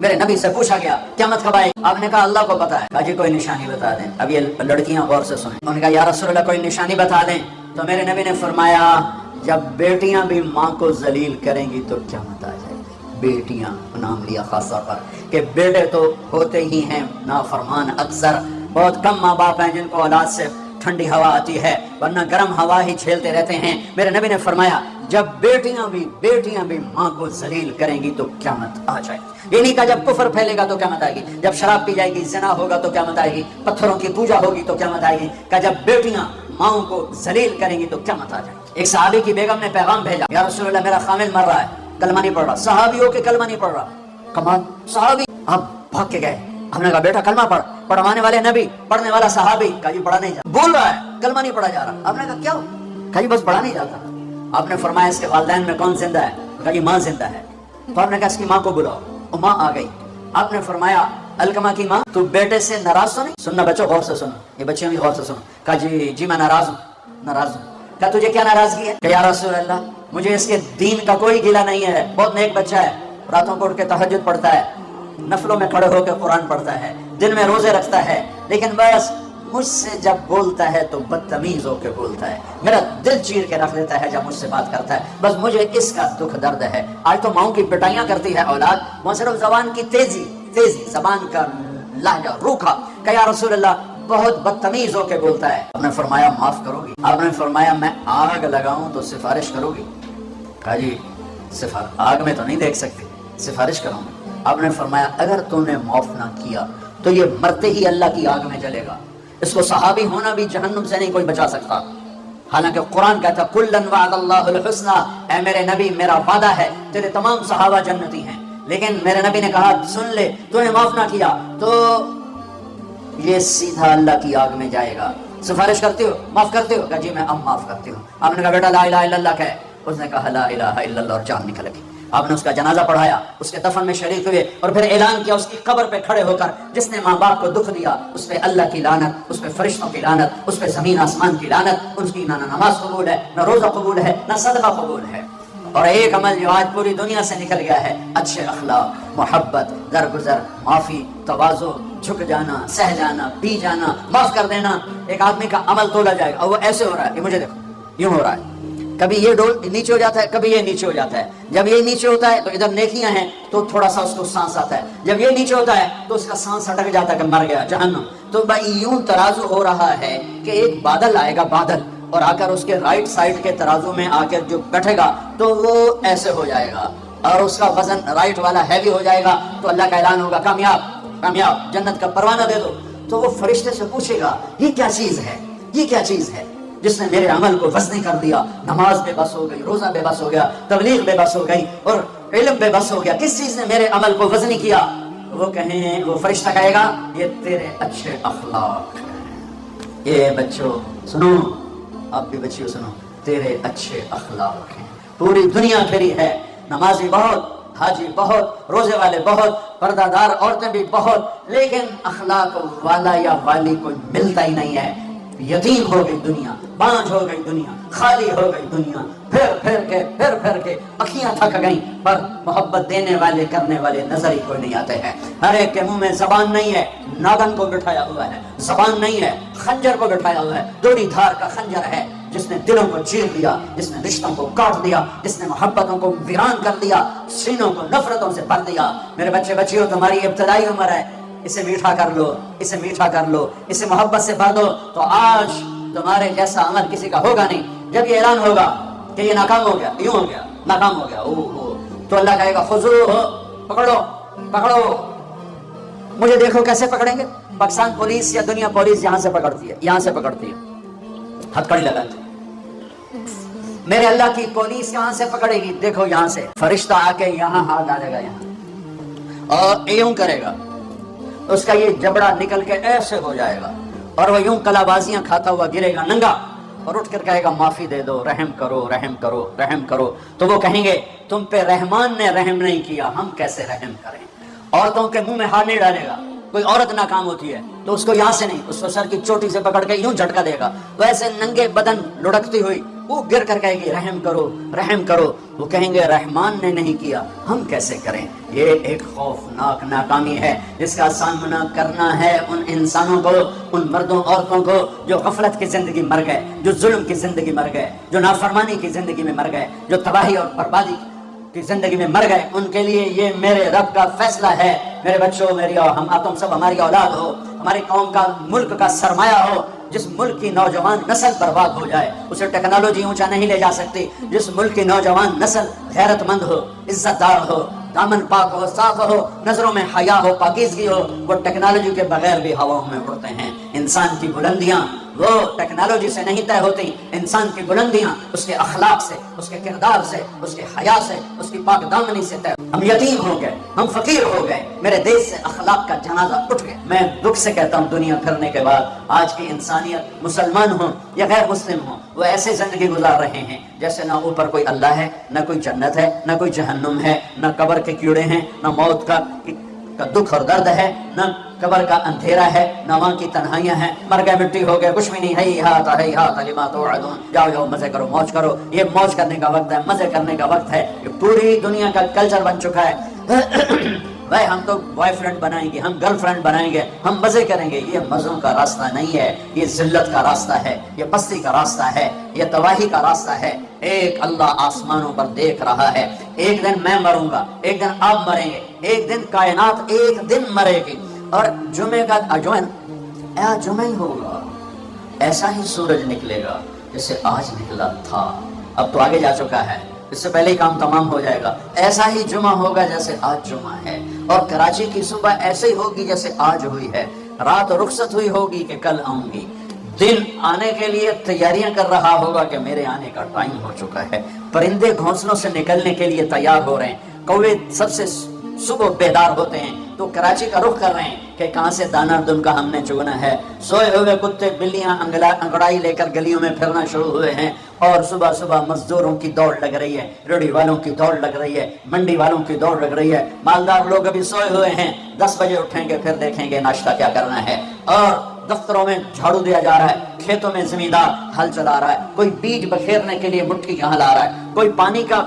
میرے نبی سے پوچھا گیا قیامت کب آئے؟ آپ نے کہا اللہ کو پتا ہے۔ کہا جی کوئی نشانی بتا دیں۔ اب یہ لڑکیاں غور سے سنیں۔ انہوں نے کہا یا رسول اللہ کوئی نشانی بتا دیں۔ تو میرے نبی نے فرمایا جب بیٹیاں بھی ماں کو ذلیل کریں گی تو قیامت آ جائے گی۔ بیٹیاں نام لیا خاص طور پر کہ بیٹے تو ہوتے ہی ہیں نافرمان، اکثر بہت کم ماں باپ ہیں جن کو اولاد سے ٹھنڈی ہوا آتی ہے، ورنہ گرم ہوا ہی جھیلتے رہتے ہیں۔ میرے نبی نے فرمایا جب بیٹیاں بھی ماں کو ذلیل کریں گی تو قیامت آ جائے گی۔ یہ نہیں کہا جب کفر پھیلے گا تو قیامت آئے گی، جب شراب پی جائے گی، زنا ہوگا تو قیامت آئے گی، پتھروں کی پوجا ہوگی تو قیامت آئے گی۔ کہ جب بیٹیاں ماؤں کو ذلیل کریں گی تو قیامت آ جائے گی۔ ایک صحابی کی بیگم نے پیغام بھیجا یا رسول اللہ میرا خامد مر رہا ہے، کلمہ نہیں پڑھ رہا۔ صحابی ہو کے کلمہ نہیں پڑھ رہا، کمال صحابی۔ آپ بھاگ کے گئے، ہم نے کہا بیٹا کلمہ پڑھ۔ پڑھوانے والے نبی، پڑھنے والا صحابی۔ کہا جی پڑھا نہیں جاتا، بول رہا ہے کلمہ نہیں پڑھا جا رہا۔ آپ نے کہا کیا ہو؟ کہا جی بس پڑھا نہیں جاتا۔ آپ نے فرمایا اس کے والدین میں کون زندہ ہے؟ کہا جی ماں زندہ ہے۔ تو آپ نے کہا اس کی ماں کو بلاؤ۔ وہ ماں آ گئی۔ آپ نے فرمایا الکما کی ماں تو بیٹے سے ناراض تو نہیں؟ سننا بچوں غور سے سنو، یہ بچے بھی غور سے سنو۔ کہا جی میں ناراض ہوں۔ کہا تجھے کیا ناراضگی ہے؟ کہ یا رسول اللہ مجھے اس کے دین کا کوئی گلہ نہیں ہے، بہت نیک بچہ ہے، راتوں کو اٹھ کے تہجد پڑھتا ہے، نفلوں میں کھڑے ہو کے قرآن پڑھتا ہے، دن میں روزے رکھتا ہے، لیکن بس مجھ سے جب بولتا ہے تو بدتمیز ہو کے بولتا ہے، میرا دل چیر کے رکھ دیتا ہے جب مجھ سے بات کرتا ہے، بس مجھے اس کا دکھ درد ہے۔ آج تو ماؤں کی پٹائیاں کرتی ہے اولاد، وہ صرف زبان کی تیزی زبان کا لہجہ روکھا کہ یا رسول اللہ بہت بدتمیز ہو کے بولتا ہے۔ آپ نے فرمایا معاف کرو گی؟ آپ نے فرمایا میں آگ لگاؤں تو سفارش کرو گی؟ کہا جی آگ میں تو نہیں دیکھ سکتی، سفارش کروں گی۔ آپ نے فرمایا اگر تم نے معاف نہ کیا تو یہ مرتے ہی اللہ کی آگ میں جلے گا، اس کو صحابی ہونا بھی جہنم سے نہیں کوئی بچا سکتا، حالانکہ قرآن کہتا کلن وعد اللہ الحسنى، اے میرے نبی میرا وعدہ ہے تیرے تمام صحابہ جنتی ہیں، لیکن میرے نبی نے کہا سن لے تو نے معاف نہ کیا تو یہ سیدھا اللہ کی آگ میں جائے گا۔ سفارش کرتے ہو؟ معاف کرتے ہو؟ کہا جی میں اب معاف کرتی ہوں۔ آپ نے کہا بیٹا لا الہ الا اللہ کہے۔ اس نے کہا لا الہ الا اللہ اور جان نکل گئی۔ آپ نے اس کا جنازہ پڑھایا، اس کے دفن میں شریک ہوئے اور پھر اعلان کیا اس کی قبر پہ کھڑے ہو کر جس نے ماں باپ کو دکھ دیا اس پہ اللہ کی لعنت، اس پہ فرشتوں کی لعنت، اس پہ زمین آسمان کی لعنت، اس کی نہ نماز قبول ہے، نہ روزہ قبول ہے، نہ صدقہ قبول ہے۔ اور ایک عمل جو آج پوری دنیا سے نکل گیا ہے، اچھے اخلاق، محبت، درگزر، معافی، تواضع، جھک جانا، سہ جانا، پی جانا، معاف کر دینا۔ ایک آدمی کا عمل تولا جائے گا اور وہ ایسے ہو رہا ہے، یہ مجھے دیکھو یوں ہو رہا ہے، کبھی یہ ڈول نیچے ہو جاتا ہے، کبھی یہ نیچے ہو جاتا ہے۔ جب یہ نیچے ہوتا ہے تو ادھر نیکیاں ہیں تو تھوڑا سا اس کو سانس آتا ہے، جب یہ نیچے ہوتا ہے تو اس کا سانس اٹک جاتا ہے کہ مر گیا جہنم۔ تو بھائی یوں ترازو ہو رہا ہے کہ ایک بادل آئے گا، بادل، اور آ کر اس کے رائٹ سائڈ کے ترازو میں آ کر جو بیٹھے گا تو وہ ایسے ہو جائے گا اور اس کا وزن رائٹ والا ہیوی ہو جائے گا تو اللہ کا اعلان ہوگا کامیاب، جنت کا پروانہ دے دو۔ تو وہ فرشتے سے پوچھے گا یہ کیا چیز ہے، یہ کیا چیز ہے جس نے میرے عمل کو وزنی کر دیا؟ نماز بے بس ہو گئی، روزہ بے بس ہو گیا، تبلیغ بے بس ہو گئی اور علم بے بس ہو گیا، کس چیز نے میرے عمل کو وزنی کیا؟ وہ فرشتہ کہے گا یہ تیرے اچھے اخلاق ہیں۔ یہ بچوں سنو، آپ بھی بچیوں سنو، تیرے اچھے اخلاق ہیں۔ پوری دنیا پھری ہے، نمازی بہت، حاجی بہت، روزے والے بہت، پردہ دار عورتیں بھی بہت، لیکن اخلاق والا یا والی کوئی ملتا ہی نہیں ہے۔ یتیم ہو گئی دنیا، بانجھ ہو گئی دنیا، خالی ہو گئی دنیا، پھر کے اکھیاں تھک گئیں، پر محبت دینے والے کرنے والے نظر ہی کوئی نہیں آتے ہیں۔ ہر ایک کے منہ میں زبان نہیں ہے، ناگن کو بٹھایا ہوا ہے، زبان نہیں ہے، خنجر کو بٹھایا ہوا ہے، دوڑی دھار کا خنجر ہے جس نے دلوں کو چیر دیا، جس نے رشتوں کو کاٹ دیا، جس نے محبتوں کو ویران کر دیا، سینوں کو نفرتوں سے بھر دیا۔ میرے بچے بچیوں تمہاری ابتدائی عمر ہے، اسے میٹھا کر لو، اسے میٹھا کر لو، اسے محبت سے بھر دو تو آج تمہارے جیسا عمل کسی کا ہوگا نہیں۔ جب یہ اعلان ہوگا کہ یہ ناکام ہو گیا، یوں ہو گیا، ناکام ہو گیا، تو اللہ کہے گا خذوہ، پکڑو۔ مجھے دیکھو کیسے پکڑیں گے؟ پاکستان پولیس یا دنیا پولیس یہاں سے پکڑتی ہے، یہاں سے پکڑتی ہے، ہتھکڑی لگاتی ہے۔ میرے اللہ کی پولیس یہاں سے پکڑے گی، دیکھو یہاں سے فرشتہ آ کے یہاں ہاتھ ڈالے گا، یہاں اور یوں کرے گا، اس کا یہ جبڑا نکل کے ایسے ہو جائے گا اور وہ یوں کلا بازیاں کھاتا ہوا گرے گا ننگا اور اٹھ کر کہے گا معافی دے دو، رحم کرو، رحم کرو، رحم کرو۔ تو وہ کہیں گے تم پہ رحمان نے رحم نہیں کیا، ہم کیسے رحم کریں؟ عورتوں کے منہ میں ہاتھ نہیں ڈالے گا۔ کوئی عورت ناکام ہوتی ہے تو اس کو یہاں سے نہیں، اس کو سر کی چوٹی سے پکڑ کے یوں جھٹکا دے گا، ویسے ننگے بدن لڑکتی ہوئی وہ گر کر کہے گی رحم کرو رحم کرو، وہ کہیں گے رحمان نے نہیں کیا ہم کیسے کریں۔ یہ ایک خوفناک ناکامی ہے جس کا سامنا کرنا ہے ان انسانوں کو، ان مردوں عورتوں کو جو غفلت کی زندگی مر گئے، جو ظلم کی زندگی مر گئے، جو نافرمانی کی زندگی میں مر گئے، جو تباہی اور بربادی کی زندگی میں مر گئے۔ ان کے لیے یہ میرے رب کا فیصلہ ہے، میرے بچوں، میری اور تم سب ہماری اولاد ہو، ہماری قوم کا ملک کا سرمایہ ہو۔ جس ملک کی نوجوان نسل برباد ہو جائے اسے ٹیکنالوجی اونچا نہیں لے جا سکتی۔ جس ملک کی نوجوان نسل غیرت مند ہو، عزت دار ہو، دامن پاک ہو، صاف ہو، نظروں میں حیا ہو، پاکیزگی ہو، وہ ٹیکنالوجی کے بغیر بھی ہواؤں میں اڑتے ہیں۔ انسان کی بلندیاں وہ ٹیکنالوجی سے نہیں طے ہوتی، انسان کی بلندیاں اس کے اخلاق سے، اس کے کردار سے، اس کے حیا سے، اس کی پاک دامنی سے طے۔ ہم یتیم ہو گئے، ہم فقیر ہو گئے، میرے دیش سے اخلاق کا جنازہ اٹھ گیا۔ میں دکھ سے کہتا ہوں دنیا پھرنے کے بعد آج کی انسانیت، مسلمان ہوں یا غیر مسلم ہوں، وہ ایسے زندگی گزار رہے ہیں جیسے نہ اوپر کوئی اللہ ہے، نہ کوئی جنت ہے، نہ کوئی جہنم ہے، نہ قبر کے کیڑے ہیں، نہ موت کا دکھ اور درد ہے، نہ قبر کا اندھیرا ہے، نہ وہاں کی تنہائیاں ہیں، مر گئے مٹی ہو گئے، کچھ بھی نہیں۔ ہے ہاتھ لما توعدون، جاؤ جاؤ مزے کرو، موج کرو۔ یہ موج کرنے کا وقت ہے، مزے کرنے کا وقت ہے، یہ پوری دنیا کا کلچر بن چکا ہے۔ بھائی ہم تو بوائے فرینڈ بنائیں گے، ہم گرل فرینڈ بنائیں گے، ہم مزے کریں گے۔ یہ مزوں کا راستہ نہیں ہے، یہ ذلت کا راستہ ہے، یہ پستی کا راستہ ہے، یہ تباہی کا راستہ ہے۔ ایک اللہ آسمانوں پر دیکھ رہا ہے، ایک دن میں مروں گا، ایک دن آپ مریں گے، ایک دن کائنات ایک دن مرے گی، اور جمعے کا جمعہ ہی ہوگا، ایسا ہی سورج نکلے گا جیسے آج نکلا تھا، اب تو آگے جا چکا ہے، اس سے پہلے ہی کام تمام ہو جائے گا۔ ایسا ہی جمعہ ہوگا جیسے آج جمعہ ہے، اور کراچی کی صبح ایسے ہی ہوگی جیسے آج ہوئی ہے، رات رخصت ہوئی ہوگی کہ کل آؤں گی، دن آنے کے لیے تیاریاں کر رہا ہوگا کہ میرے آنے کا ٹائم ہو چکا ہے، پرندے گھونسلوں سے نکلنے کے لیے تیار ہو رہے ہیں، کوے سب سے صبح بیدار ہوتے ہیں تو کراچی کا رخ کر رہے ہیں کہ کہاں سے دانہ دن کا ہم نے چگنا ہے۔ سوئے ہوئے کتے بلیاں انگڑائی لے کر گلیوں میں پھرنا شروع ہوئے ہیں، اور صبح صبح مزدوروں کی دوڑ لگ رہی ہے، ریڑھی والوں کی دوڑ لگ رہی ہے، منڈی والوں کی دوڑ لگ رہی ہے، مالدار لوگ ابھی سوئے ہوئے ہیں، 10 بجے اٹھیں گے، پھر دیکھیں گے ناشتہ کیا کرنا ہے، اور دفتروں میں جھاڑو دیا جا رہا ہے، کھیتوں میں زمیندار ہل چلا رہا ہے، کوئی بیج بکھیرنے کے لیے مٹھی یہاں لا رہا ہے، کوئی پانی کا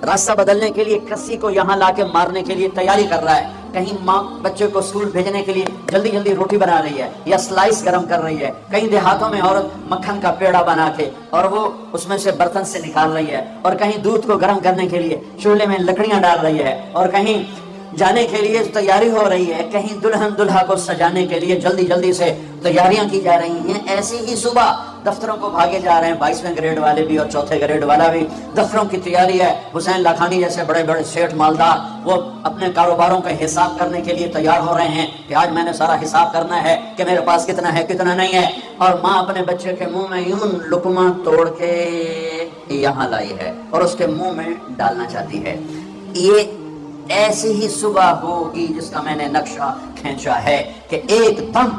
راستہ بدلنے کے لیے کسی کو یہاں لا کے مارنے کے لیے تیاری کر رہا ہے، کہیں ماں بچے کو اسکول بھیجنے کے لیے جلدی جلدی روٹی بنا رہی ہے یا سلائس گرم کر رہی ہے، کہیں دیہاتوں میں عورت مکھن کا پیڑا بنا کے اور وہ اس میں سے برتن سے نکال رہی ہے، اور کہیں دودھ کو گرم کرنے کے لیے چولہے میں لکڑیاں ڈال رہی ہے، اور کہیں جانے کے لیے تیاری ہو رہی ہے، کہیں دلہن دلہا کو سجانے کے لیے جلدی جلدی سے تیاریاں کی جا رہی ہیں۔ ایسی ہی صبح دفتروں کو بھاگے جا رہے ہیں، 22ویں گریڈ والے بھی اور 4تھے گریڈ والا بھی، دفتروں کی تیاری ہے۔ حسین لاکھانی جیسے بڑے بڑے سیٹھ مالدار وہ اپنے کاروباروں کا حساب کرنے کے لیے تیار ہو رہے ہیں کہ آج میں نے سارا حساب کرنا ہے کہ میرے پاس کتنا ہے کتنا نہیں ہے، اور ماں اپنے بچے کے منہ میں یوں لقمہ توڑ کے یہاں لائی ہے اور اس کے منہ میں ڈالنا چاہتی ہے۔ یہ ایسی ہی صبح ہوگی جس کا میں نے نقشہ کھینچا ہے کہ ایک دم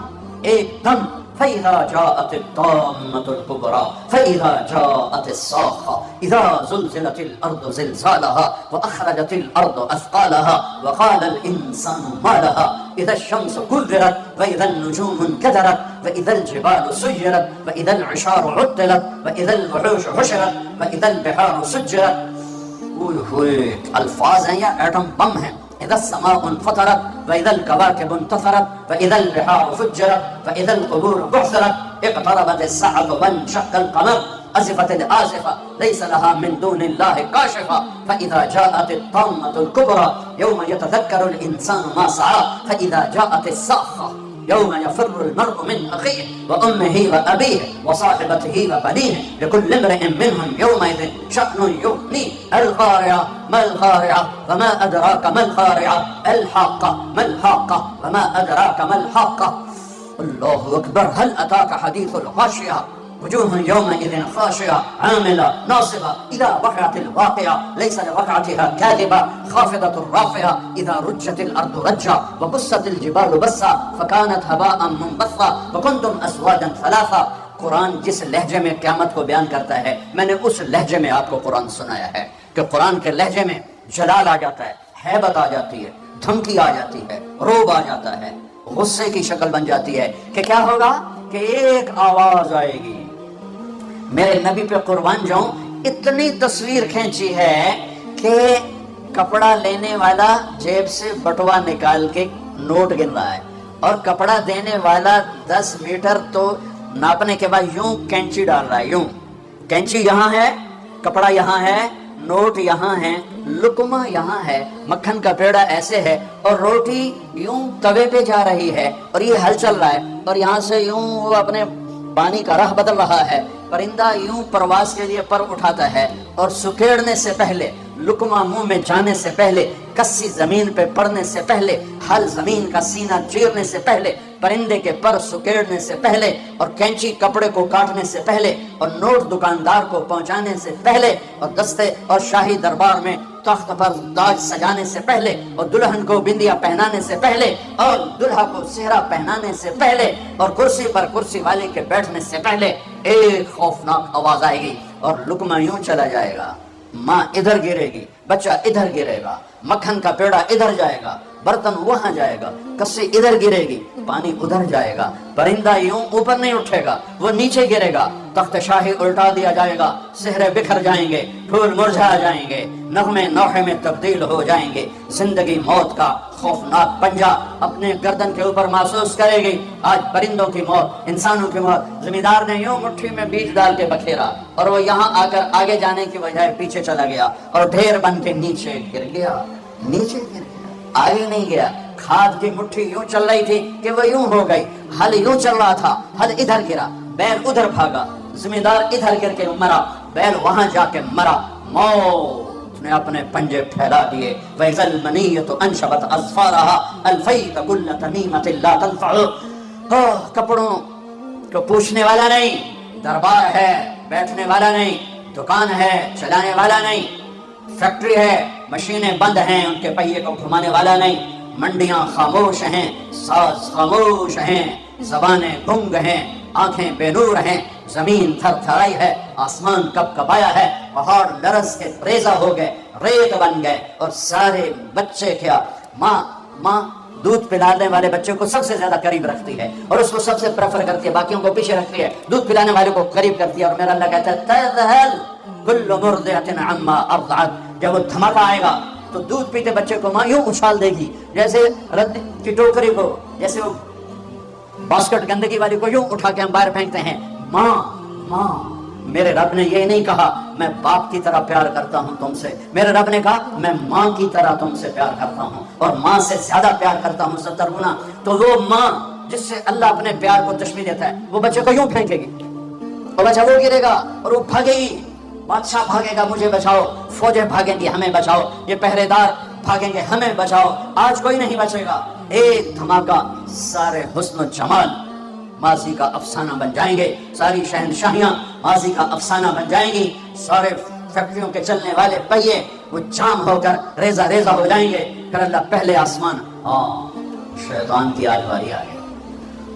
فَإِذَا جَاءَتِ الطَّامَّةُ الْكُبْرَى فَإِذَا جَاءَتِ الصَّاخَّةُ إِذَا زُلْزِلَتِ الْأَرْضُ زِلْزَالَهَا وَأَخْرَجَتِ الْأَرْضُ أَثْقَالَهَا وَقَالَ الْإِنسَانُ مَا لَهَا إِذَا الشَّمْسُ كُوِّرَتْ وَإِذَا النُّجُومُ انكَدَرَتْ وَإِذَا الْجِبَالُ سُيِّرَتْ وَإِذَا الْعِشَارُ عُطِّلَتْ وَإِذَا الْوُحُوشُ حُشِرَتْ وَإِذَا الْبِحَارُ سُجِّرَتْ۔ الفاظ ہیں یا ایٹم بم ہیں۔ اذا السماء انفطرت واذا الكواكب انتثرت واذا البحار فجرت واذا القبور بعثرت اقتربت الساعة وانشق القمر ازفت الآزفة ليس لها من دون الله كاشفة فإذا جاءت الطامة الكبرى يوم يتذكر الإنسان ما سعى فإذا جاءت الصاخة يوم يفر المرء من أخيه وأمه وأبيه وصاحبته وبنيه لكل امرئ منهم يومئذ شأن يغنيه القارعة ما القارعة وما أدراك ما القارعة الحاقة ما الحاقة وما أدراك ما الحاقة الله أكبر هل أتاك حديث الغاشية وجوه يومئذ خاشعة عاملة ناصبة إذا وقعت الواقعة ليس لوقعتها كاذبة خافضة رافعة إذا رجت الأرض رجا وبست الجبال بسا فكانت هباء منبثا وكنتم أزواجا ثلاثا۔ قرآن جس لہجے میں قیامت کو بیان کرتا ہے میں نے اس لہجے میں آپ کو قرآن سنایا ہے کہ قرآن کے لہجے میں جلال آ جاتا ہے، ہیبت آ جاتی ہے، دھمکی آ جاتی ہے، روب آ جاتا ہے، غصے کی شکل بن جاتی ہے کہ کیا ہوگا کہ ایک آواز آئے گی میرے نبی پہ قربان جاؤں، اتنی تصویر کھینچی ہے کہ کپڑا لینے والا جیب سے بٹوا نکال کے نوٹ گن رہا ہے، اور کپڑا دینے والا 10 میٹر تو ناپنے کے بعد یوں کینچی ڈال رہا ہے، یوں کینچی یہاں ہے، کپڑا یہاں ہے، نوٹ یہاں ہے، لقمہ یہاں ہے، مکھن کا پیڑا ایسے ہے، اور روٹی یوں توے پہ جا رہی ہے، اور یہ ہل چل رہا ہے، اور یہاں سے یوں وہ اپنے پانی کا راہ بدل رہا ہے، پرندہ یوں پرواز کے لیے پر اٹھاتا ہے، اور سکیڑنے سے پہلے، لقمہ منہ میں جانے سے پہلے، کسی زمین پہ پڑنے سے پہلے، ہل زمین کا سینہ چیرنے سے پہلے، پرندے کے پر سکیڑنے سے پہلے، اور کینچی کپڑے کو کاٹنے سے پہلے، اور نوٹ دکاندار کو پہنچانے سے پہلے، اور دستے اور شاہی دربار میں تخت پر تاج سجانے سے پہلے، اور دلہن کو بندیا پہنانے سے پہلے، اور دلہا کو سہرا پہنانے سے پہلے، اور کرسی پر کرسی والے کے بیٹھنے سے پہلے ایک خوفناک آواز آئے گی، اور لقمہ یوں چلا جائے گا، ماں ادھر گرے گی، بچہ ادھر گرے گا، مکھن کا پیڑا ادھر جائے گا، برتن وہاں جائے گا، کسی ادھر گرے گی، پانی ادھر جائے گا، پرندہ یوں اوپر نہیں اٹھے گا، وہ نیچے گرے گا، تخت شاہی الٹا دیا جائے گا، سہرے بکھر جائیں گے، پھول مرجھا جائیں گے، نغمے نوحے میں تبدیل ہو جائیں گے، زندگی موت کا خوفناک پنجہ اپنے گردن کے اوپر محسوس کرے گی۔ آج پرندوں کی موت، انسانوں کی موت، زمیندار نے یوں مٹھی میں بیج ڈال کے بکھیرا، اور وہ یہاں آ کر آگے جانے کی بجائے پیچھے چلا گیا، اور ڈھیر بن کے نیچے گر گیا، نیچے گر گیا، آگے نہیں گیا۔ کھاد کی مٹھی یوں چل رہی تھی کہ وہ یوں ہو گئی، ہل یوں چل رہا تھا، ہل ادھر گرا، بیل ادھر بھاگا، زمیندار ادھر گر کے مرا، بیل وہاں جا کے مرا، موت نے اپنے پنجے پھیلا دیے۔ وَإِذَا الْمَنِيَّةُ أَنْشَبَتْ أَظْفَارَهَا أَلْفَيْتَ كُلَّ تَمِيمَةٍ لَا تَنْفَعُ۔ کپڑوں کو پوچھنے والا نہیں، دربار ہے بیٹھنے والا نہیں، دکان ہے چلانے والا نہیں، فیکٹری ہے مشینیں بند ہیں ان کے پہیے کو گھمانے والا نہیں، منڈیاں خاموش ہیں، ساز خاموش ہیں، زبانیں گنگ ہیں، آنکھیں بے نور ہیں، زمین تھر تھرائی ہے، آسمان کب کبایا ہے، پہاڑ لرز کے ریزہ ہو گئے، ریت بن گئے، اور سارے بچے کیا، ماں دودھ پلانے والے بچے کو سب سے زیادہ قریب رکھتی ہے، اور اس کو سب سے پریفر کرتی ہے، باقیوں کو پیچھے رکھتی ہے، دودھ پلانے والے کو قریب کرتی ہے۔ اور میرا اللہ کہتا ہے تذہل کل مرضعۃ عما ارضعت، جب وہ دھماکہ آئے گا تو دودھ پیتے بچے کو ماں یوں اچھال دے گی، جیسے رد کی ٹوکری کو، جیسے وہ باسکٹ گندگی والی کو یوں اٹھا کے ہم باہر پھینکتے ہیں، ماں۔ میرے رب نے یہ نہیں کہا میں باپ کی طرح پیار کرتا ہوں تم سے، میرے رب نے کہا میں ماں کی طرح تم سے پیار کرتا ہوں، اور ماں سے زیادہ پیار کرتا ہوں 70 گنا۔ تو وہ ماں جس سے اللہ اپنے پیار کو تشبیہ دیتا ہے، وہ بچے کو یوں پھینکے گی، اور بچہ وہ گرے گا اور وہ بھاگے گی، بادشاہ بھاگے گا مجھے بچاؤ، فوجیں بھاگیں گی ہمیں بچاؤ، یہ پہرے دار بھاگیں گے ہمیں بچاؤ۔ آج کوئی نہیں بچے گا، ایک دھماکہ سارے حسن و جمال ماضی کا افسانہ بن جائیں گے، ساری شہنشاہیاں ماضی کا افسانہ بن جائیں گی، سارے فیکٹریوں کے چلنے والے پہیے وہ جام ہو کر ریزہ ریزہ ہو جائیں گے۔ پھر اللہ پہلے آسمان، شیطان کی آج باری آ گئی،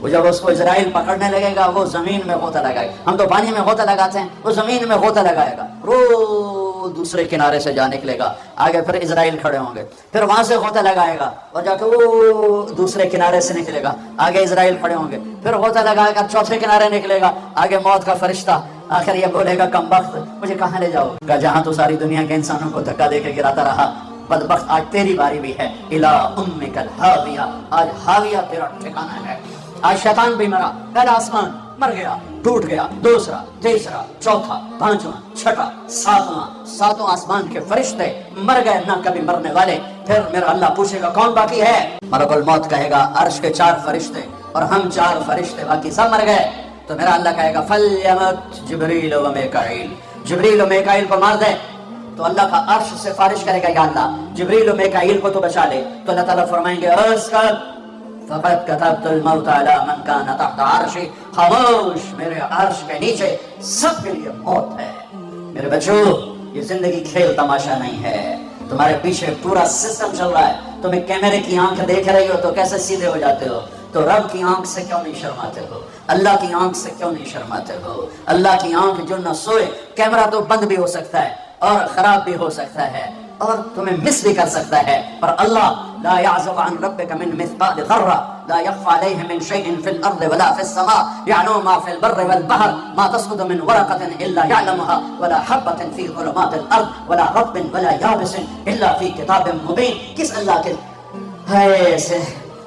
وہ جب اس کو اسرائیل پکڑنے لگے گا وہ زمین میں غوطہ لگائے گا، ہم تو پانی میں غوطہ لگاتے ہیں، وہ زمین میں غوطہ لگائے گا، رو دوسرے کنارے سے جا نکلے گا، آگے پھر اسرائیل کھڑے ہوں گے، پھر وہاں سے غوطہ لگائے گا اور جا کے وہ دوسرے کنارے سے نکلے گا، آگے اسرائیل کھڑے ہوں گے، پھر غوطہ لگائے گا چوتھے کنارے نکلے گا، آگے موت کا فرشتہ، آخر یہ بولے گا کم بخت مجھے کہاں لے جاؤ گا، جہاں تو ساری دنیا کے انسانوں کو دھکا دے کے گراتا رہا، بدبخت آج تیری باری بھی ہے، الی امک الہاویہ، آج ہاویہ تیرا ٹھکانہ ہے۔ آج شیطان بھی مرا، پہلا آسمان مر گیا، ٹوٹ گیا، دوسرا، تیسرا، چوتھا، پانچواں، چھٹا، ساتواں آسمان کے فرشتے مر گئے، نہ کبھی مرنے والے۔ پھر میرا اللہ پوچھے گا کون باقی ہے؟ ملک الموت کہے گا عرش کے 4 فرشتے اور ہم 4 فرشتے، باقی سب مر گئے۔ تو میرا اللہ کہے گا فلیمت جبریل و میکائیل، جبریل و میکائیل کو مار دے۔ تو اللہ کا عرش سے سفارش کرے گا یا اللہ جبریل و میکائیل کو تو بچا لے، تو اللہ تعالیٰ فرمائیں گے اسکت فقد كتبت الموت على من كان تحت عرشی، خاموش، میرے عرش کے نیچے سب کے لیے موت ہے۔ میرے بچوں یہ زندگی کھیل تماشا نہیں ہے، تمہارے پیچھے پورا سسٹم چل رہا ہے، تمہیں کیمرے کی آنکھ دیکھ رہی ہو تو کیسے سیدھے ہو جاتے ہو؟ تو رب کی آنکھ سے کیوں نہیں شرماتے ہو؟ اللہ کی آنکھ سے کیوں نہیں شرماتے ہو؟ اللہ کی آنکھ جو نہ سوئے، کیمرہ تو بند بھی ہو سکتا ہے اور خراب بھی ہو سکتا ہے، اور تمہیں مس بھی کر سکتا ہے، پر اللہ لا يعزب عن ربك من مثقال ذرة لا يخفى عليه من شيء في الأرض ولا في السماء يعلم ما في البر والبحر ما تسقط من ورقة إلا يعلمها ولا حبة في ظلمات الأرض ولا رطب ولا يابس إلا في كتاب مبين. کس اللہ کے ایسے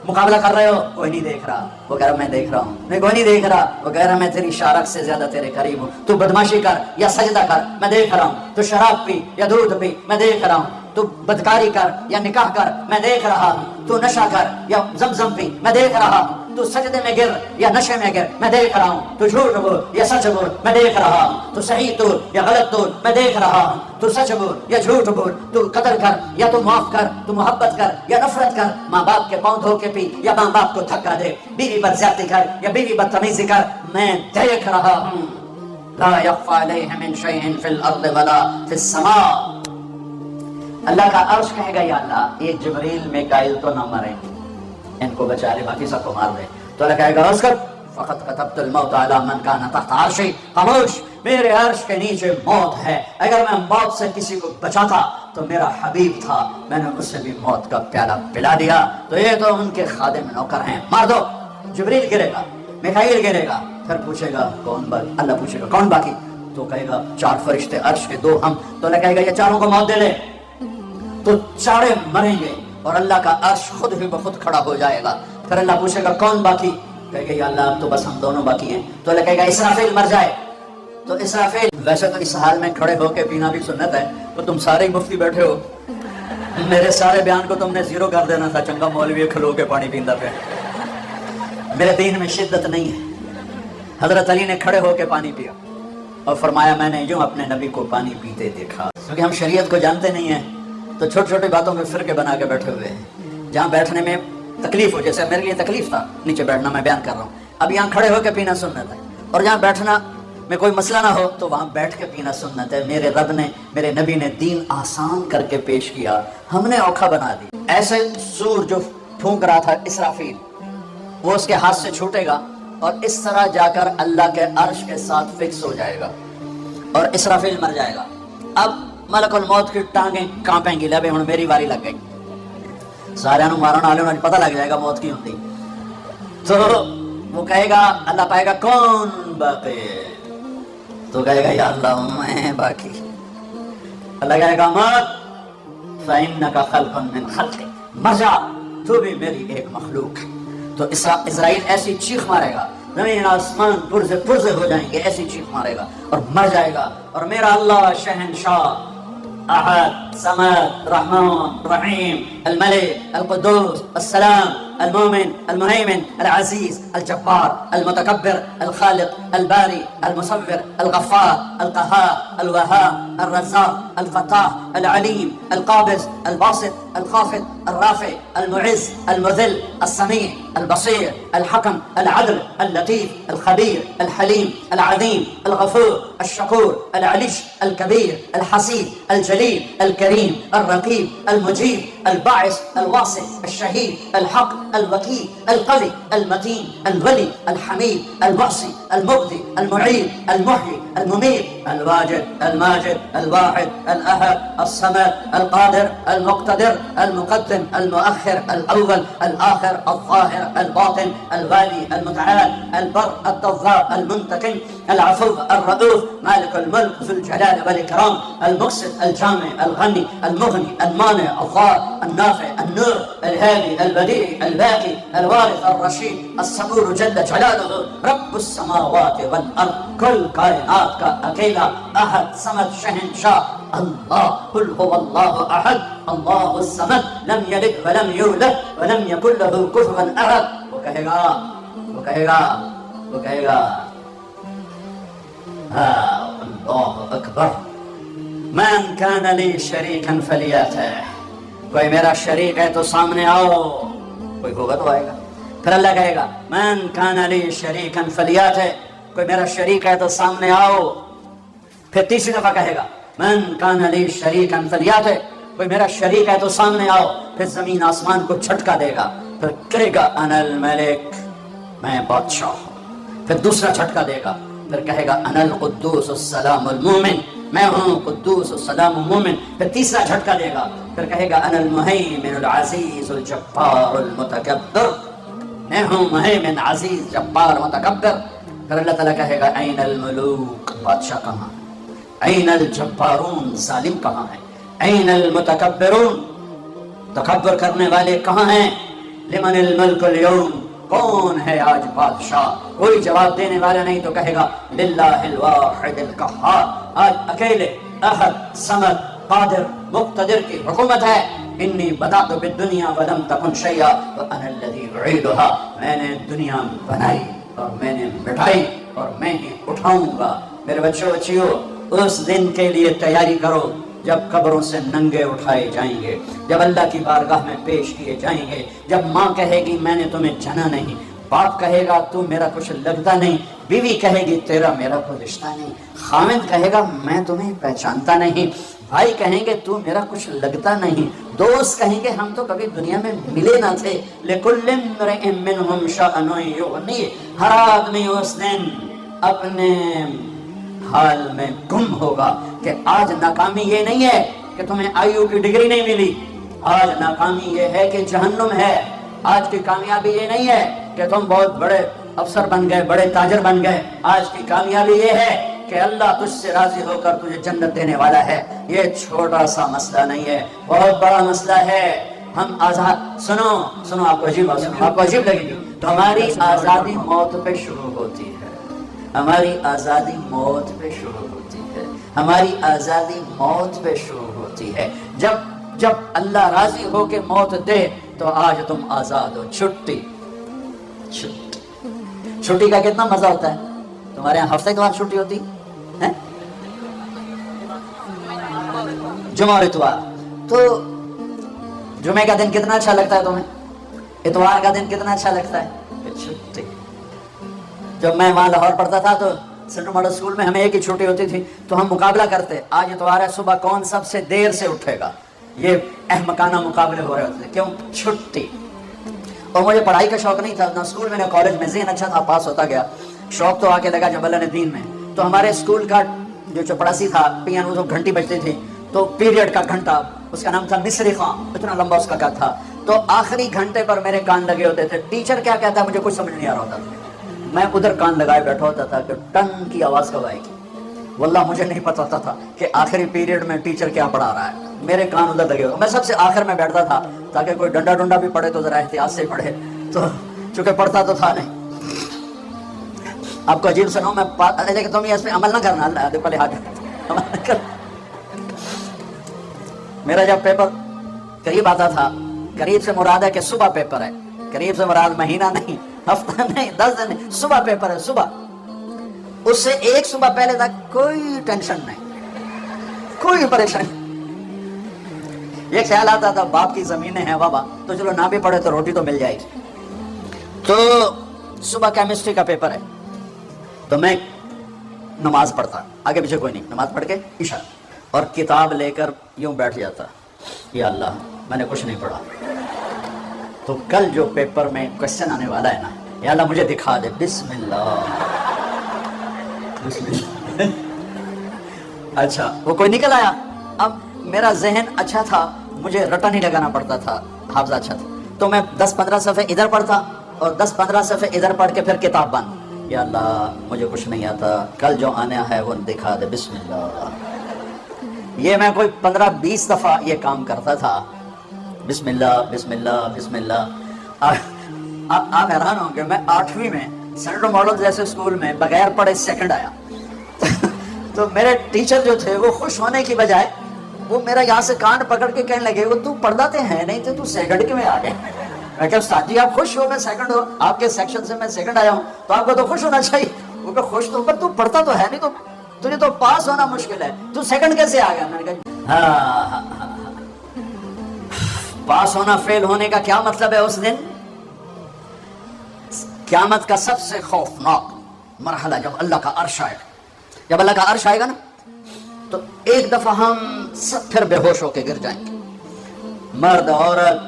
مقابلہ کر رہے ہو؟ کوئی نہیں دیکھ رہا. وہ کہہ رہا میں دیکھ رہا ہوں. میں کوئی نہیں دیکھ رہا. وہ کہہ رہا میں تیری شارک سے زیادہ تیرے قریب ہوں. تو بدماشی کر یا سجدہ کر، میں دیکھ رہا ہوں. تو شراب پی یا دودھ پی، میں دیکھ رہا ہوں. تو بدکاری کر یا نکاح کر، میں دیکھ رہا ہوں. تو نشہ کر یا زمزم پی، میں دیکھ رہا ہوں. تو سجدے میں گر یا نشے میں گر، میں دیکھ رہا ہوں. تو جھوٹ بول یا سچ بول، میں دیکھ رہا ہوں. تو صحیح تول یا غلط تول، میں دیکھ رہا ہوں. تو سچ بول یا جھوٹ بول، تو قتل کر یا تو معاف کر، تو محبت کر یا نفرت کر. ماں باپ کے پاؤں دھو کے پی یا ماں باپ کو دھکا دے. بیوی پر زیادتی کر یا بیوی بدتمیزی کر، میں دیکھ رہا ہوں. لا يخفى عليه من شيء في الارض ولا في السماء. اللہ کا عرش کہے گا یا اللہ یہ جبریل میکائیل تو نہ مریں، ان کو بچا لے، باقی سب کو مار دے. تو اللہ کہے گا اس کا فقط كتبت الموت على من كان تحت عرشي. خاموش، میرے عرش کے نیچے موت ہے. اگر میں موت سے کسی کو بچاتا تو میرا حبیب تھا، میں نے اسے بھی موت کا پیالہ پلا دیا. تو یہ تو ان کے خادم نوکر ہیں، مار دو. جبریل گرے گا، میکائیل گرے گا. پھر پوچھے گا کون باقی؟ اللہ پوچھے گا کون باقی؟ تو کہے گا 4 فرشتے عرش کے 2 ہم. تو اللہ کہے گا یہ 4 کو موت دے لے. تو 4 مریں گے اور اللہ کا عرش خود ہی بخود کھڑا ہو جائے گا. پھر اللہ پوچھے گا کون باقی؟ کہے گا یا اللہ اب تو بس ہم دونوں باقی ہیں. تو اللہ کہے گا اسرافیل مر جائے. تو اسرافیل، ویسے تو اس حال میں کھڑے ہو کے پینا بھی سنت ہے، تو تم سارے ہی مفتی بیٹھے ہو، میرے سارے بیان کو تم نے زیرو کر دینا تھا. چنگا مولوی کھلو کے پانی پیندا پہ. میرے دین میں شدت نہیں ہے. حضرت علی نے کھڑے ہو کے پانی پیا اور فرمایا میں نے یوں اپنے نبی کو پانی پیتے دیکھا. کیونکہ ہم شریعت کو جانتے نہیں ہیں تو چھوٹی چھوٹی باتوں میں فرقے بنا کے بیٹھے ہوئے ہیں. جہاں بیٹھنے میں تکلیف ہو، جیسے میرے لیے تکلیف تھا نیچے بیٹھنا، میں بیان کر رہا ہوں. اب یہاں کھڑے ہو کے پینا سنت ہے، اور جہاں بیٹھنا میں کوئی مسئلہ نہ ہو تو وہاں بیٹھ کے پینا سنت ہے. میرے رب نے، میرے نبی نے دین آسان کر کے پیش کیا، ہم نے اوکھا بنا دی. ایسے سور جو پھونک رہا تھا اسرافیل، وہ اس کے ہاتھ سے چھوٹے گا اور اس طرح جا کر اللہ کے عرش کے ساتھ فکس ہو جائے گا اور اسرافیل مر جائے گا. اب ملک الموت کی ٹانگیں کانپیں گی، لے بھائی ہن میری واری لگ گئی. سارے مارن والے انہیں پتہ لگ جائے گا موت کی ہوتی. تو وہ کہے گا، اللہ پائے گا کون باقی؟ تو کہے گا یا اللہ میں باقی. اللہ کہے گا موت فإنك خلق من خلقی، مر جا، تو بھی میری ایک مخلوق ہے. تو اسرائیل ایسی چیخ مارے گا، زمین آسمان پرزے ہو جائیں گے، ایسی چیخ مارے گا اور مر جائے گا. اور میرا اللہ شہنشاہ، احد، صمد، رحمان، رحیم، الملك، القدوس، السلام، المؤمن، المهيمن، العزيز، الجبار، المتكبر، الخالق، الباري، المصور، الغفار، القهار، الوهاب، الرزاق، الفتاح، العليم، القابض، الباسط، الخافض، الرافع، المعز، المذل، السميع، البصير، الحكم، العدل، اللطيف، الخبير، الحليم، العظيم، الغفور، الشكور، العلي، الكبير، الحسيب، الجليل، الكريم، الرقيب، المجيب، الباعث، الواسع، الشهيد، الحق، الوكيل، القوي، المتين، الولي، الحميد، المعصي، المبدي، المعيد، المحيي، المميت، الواجد، الماجد، الواحد، الأحد، الصمد، القادر، المقتدر، المقدم، المؤخر، الأول، الآخر، الظاهر، الباطن، الوالي، المتعال، البر، التواب، المنتقم، العفو، الرؤوف، مالك الملك ذو الجلال والإكرام، المقسط، الجامع، الغني، المغني، المانع، الضار، النافع، النور، الهادي، البديع، الباقي، الوارث، الرشيد، الصبور جل جلاله، رب السماوات والأرض، كل کائنات کا اکیلا احد صمد شہنشاہ اللہ. قل هو اللہ احد اللہ الصمد لم یلد ولم یولد ولم یکن له کفوا احد. وہ کہے گا اللہ اکبر. من کان لی شریکا فلیاتہ، کوئی میرا شریک ہے تو سامنے آؤ. کوئی ہوگا تو آئے گا. پھر اللہ کہے گا من کان لی شریکا فلیاتہ، کوئی میرا شریک ہے تو سامنے آؤ. پھر تیسری دفعہ کہے گا من کان لی شریکا فلیاتہ، کوئی میرا شریک ہے تو سامنے آؤ. پھر زمین آسمان کو جھٹکا دے گا، پھر کہے گا انا الملک، میں بادشاہ ہوں. پھر دوسرا جھٹکا دے گا پھر کہے گا انا القدوس السلام المومن، میں ہوں قدوس السلام المومن. پھر تیسرا جھٹکا دے گا، پھر کہے گا انا المہیمن العزیز الجبار المتکبر، میں ہوں مہیمن عزیز جبار متکبر. پھر اللہ تعالیٰ کہے گا این الملوک، بادشاہ کہاں ہے؟ این الجبارون، ظالم کہاں ہے؟ این المتکبرون، تکبر کرنے والے کہاں ہیں؟ لمن الملک اليوم، کون ہے آج بادشاہ؟ کوئی جواب دینے والا نہیں، تو کہے گا للہ الواحد القہار، آج اکیلے احد صمد قادر مقتدر کی حکومت ہے. انی بدأت بالدنیا ولم تکن شیئا وانا الذی اعیدها، میں نے دنیا بنائی اور میں نے مٹائی اور میں ہی اٹھاؤں گا. میرے بچوں بچیوں، اس دن کے لیے تیاری کرو جب قبروں سے ننگے اٹھائے جائیں گے، جب اللہ کی بارگاہ میں پیش کیے جائیں گے، جب ماں کہے گی میں نے تمہیں جنا نہیں، باپ کہے گا تو میرا کچھ لگتا نہیں، بیوی کہے گی تیرا میرا کوئی رشتہ نہیں، خاوند کہے گا میں تمہیں پہچانتا نہیں، بھائی کہیں گے تو میرا کچھ لگتا نہیں، دوست کہیں گے ہم تو کبھی دنیا میں ملے نہ تھے. لِكُلِّ امْرِئٍ مِّنْهُمْ شَأْنٌ يُغْنِيهِ، ہر آدمی اس دن اپنے حال میں گم ہوگا کہ آج ناکامی یہ نہیں ہے کہ تمہیں آئیو کی ڈگری نہیں ملی، آج ناکامی یہ ہے کہ جہنم ہے. آج کی کامیابی یہ نہیں ہے کہ تم بہت بڑے افسر بن گئے، بڑے تاجر بن گئے. آج کی کامیابی یہ ہے کہ اللہ تجھ سے راضی ہو کر تجھے جنت دینے والا ہے. یہ چھوٹا سا مسئلہ نہیں ہے، بہت بڑا مسئلہ ہے. ہم آزاد، سنو آپ کو عجیب لگے گی، ہماری آزادی موت پہ شروع ہوتی ہے. ہماری آزادی موت پہ شروع ہوتی ہے. ہماری آزادی موت پہ شروع ہوتی ہے. جب اللہ راضی ہو کے موت دے تو آج تم آزاد ہو. چھٹی کا کتنا مزہ ہوتا ہے. تمہارے یہاں ہفتے کے بعد چھٹی ہوتی ہے، جمعہ اور اتوار. تو جمعے کا دن کتنا اچھا لگتا ہے تمہیں، اتوار کا دن کتنا اچھا لگتا ہے، چھٹی. جب میں وہاں لاہور پڑھتا تھا تو سینٹرل ماڈل اسکول میں ہمیں ایک ہی چھٹی ہوتی تھی، تو ہم مقابلہ کرتے، آج اتوار ہے صبح کون سب سے دیر سے اٹھے گا. یہ احمقانہ مقابلے ہو رہے ہوتے تھے. کیوں؟ چھٹی. اور مجھے پڑھائی کا شوق نہیں تھا، نہ اسکول میں نہ کالج میں. ذہن اچھا تھا، پاس ہوتا گیا. شوق تو آ کے لگا جب اللہ نے دین میں. تو ہمارے اسکول کا جو چپڑاسی تھا، پیانو جو گھنٹی بجتی تھی، تو پیریڈ کا گھنٹہ، اس کا نام تھا مصری خان، اتنا لمبا اس کا کیا تھا. تو آخری گھنٹے پر میرے کان لگے ہوتے تھے. ٹیچر کیا کہتا مجھے کچھ سمجھ نہیں آ رہا ہوتا تھا. میں ادھر کان لگائے بیٹھا ہوتا تھا کہ ٹن کی آواز کب آئے گی. واللہ مجھے نہیں پتا ہوتا تھا کہ آخری پیریڈ میں ٹیچر کیا پڑھا رہا ہے. میرے کان ادھر لگے ہوئے. میں سب سے آخر میں بیٹھتا تھا تاکہ کوئی ڈنڈا ڈنڈا بھی پڑھے تو ذرا احتیاط سے پڑھے. تو چونکہ پڑھتا تو تھا نہیں. آپ کو عجیب سناؤں میں لیکن تم یہ اس پہ عمل نہ کرنا، اللہ پہلے ہاتھ. میرا جب پیپر قریب آتا تھا، قریب سے مراد ہے کہ صبح پیپر ہے، قریب سے مراد مہینہ نہیں، ہفتہ نہیں، 10 دن نہیں، صبح پیپر ہے. صبح اس سے ایک صبح پہلے تک کوئی ٹینشن نہیں، کوئی پریشانی. یہ خیال آتا تھا باپ کی زمینیں ہیں بابا تو چلو نہ بھی پڑھے تو روٹی تو مل جائے گی. تو صبح کیمسٹری کا پیپر ہے تو میں نماز پڑھتا، آگے پیچھے کوئی نہیں، نماز پڑھ کے عشاء، اور کتاب لے کر یوں بیٹھ جاتا. یا اللہ میں نے کچھ نہیں پڑھا، تو کل جو پیپر میں کوشچن آنے والا ہے نا، یا اللہ مجھے دکھا دے. بسم اللہ بسم اللہ. اچھا وہ کوئی نکل آیا. اب میرا ذہن اچھا تھا، مجھے رٹا نہیں لگانا پڑتا تھا، حافظہ اچھا تھا. تو میں 10-15 صفحے ادھر پڑھتا اور 10-15 صفحے ادھر پڑھ کے پھر کتاب بند. یا اللہ مجھے کچھ نہیں آتا، کل جو آنا ہے وہ دکھا دے. بسم اللہ. یہ میں کوئی 15-20 دفعہ یہ کام کرتا تھا. بسم اللہ بسم اللہ بسم اللہ. آپ حیران ہوں کہ میں 8ویں میں سینٹرل ماڈل جیسے اسکول میں بغیر پڑھے سیکنڈ آیا. تو میرے ٹیچر جو تھے وہ خوش ہونے کی بجائے وہ میرا یہاں سے کان پکڑ کے کہنے لگے وہ تو پڑھاتے ہیں نہیں تھے، تو سیکنڈ کے میں آ گئے. میں کہا استاد جی آپ خوش ہو میں سیکنڈ ہو، آپ کے سیکشن سے میں سیکنڈ آیا ہوں تو آپ کو تو خوش ہونا چاہیے. وہ کہ خوش تو، پر تو پڑھتا تو ہے نہیں، تو تجھے تو پاس ہونا مشکل ہے، تو سیکنڈ کیسے آ گیا. میں نے کہا پاس ہونا فیل ہونے کا کیا مطلب ہے. اس دن قیامت کا سب سے خوفناک مرحلہ جب اللہ کا عرش آئے گا، جب اللہ کا عرش آئے گا نا تو ایک دفعہ ہم سب پھر بے ہوش ہو کے گر جائیں گے. مرد عورت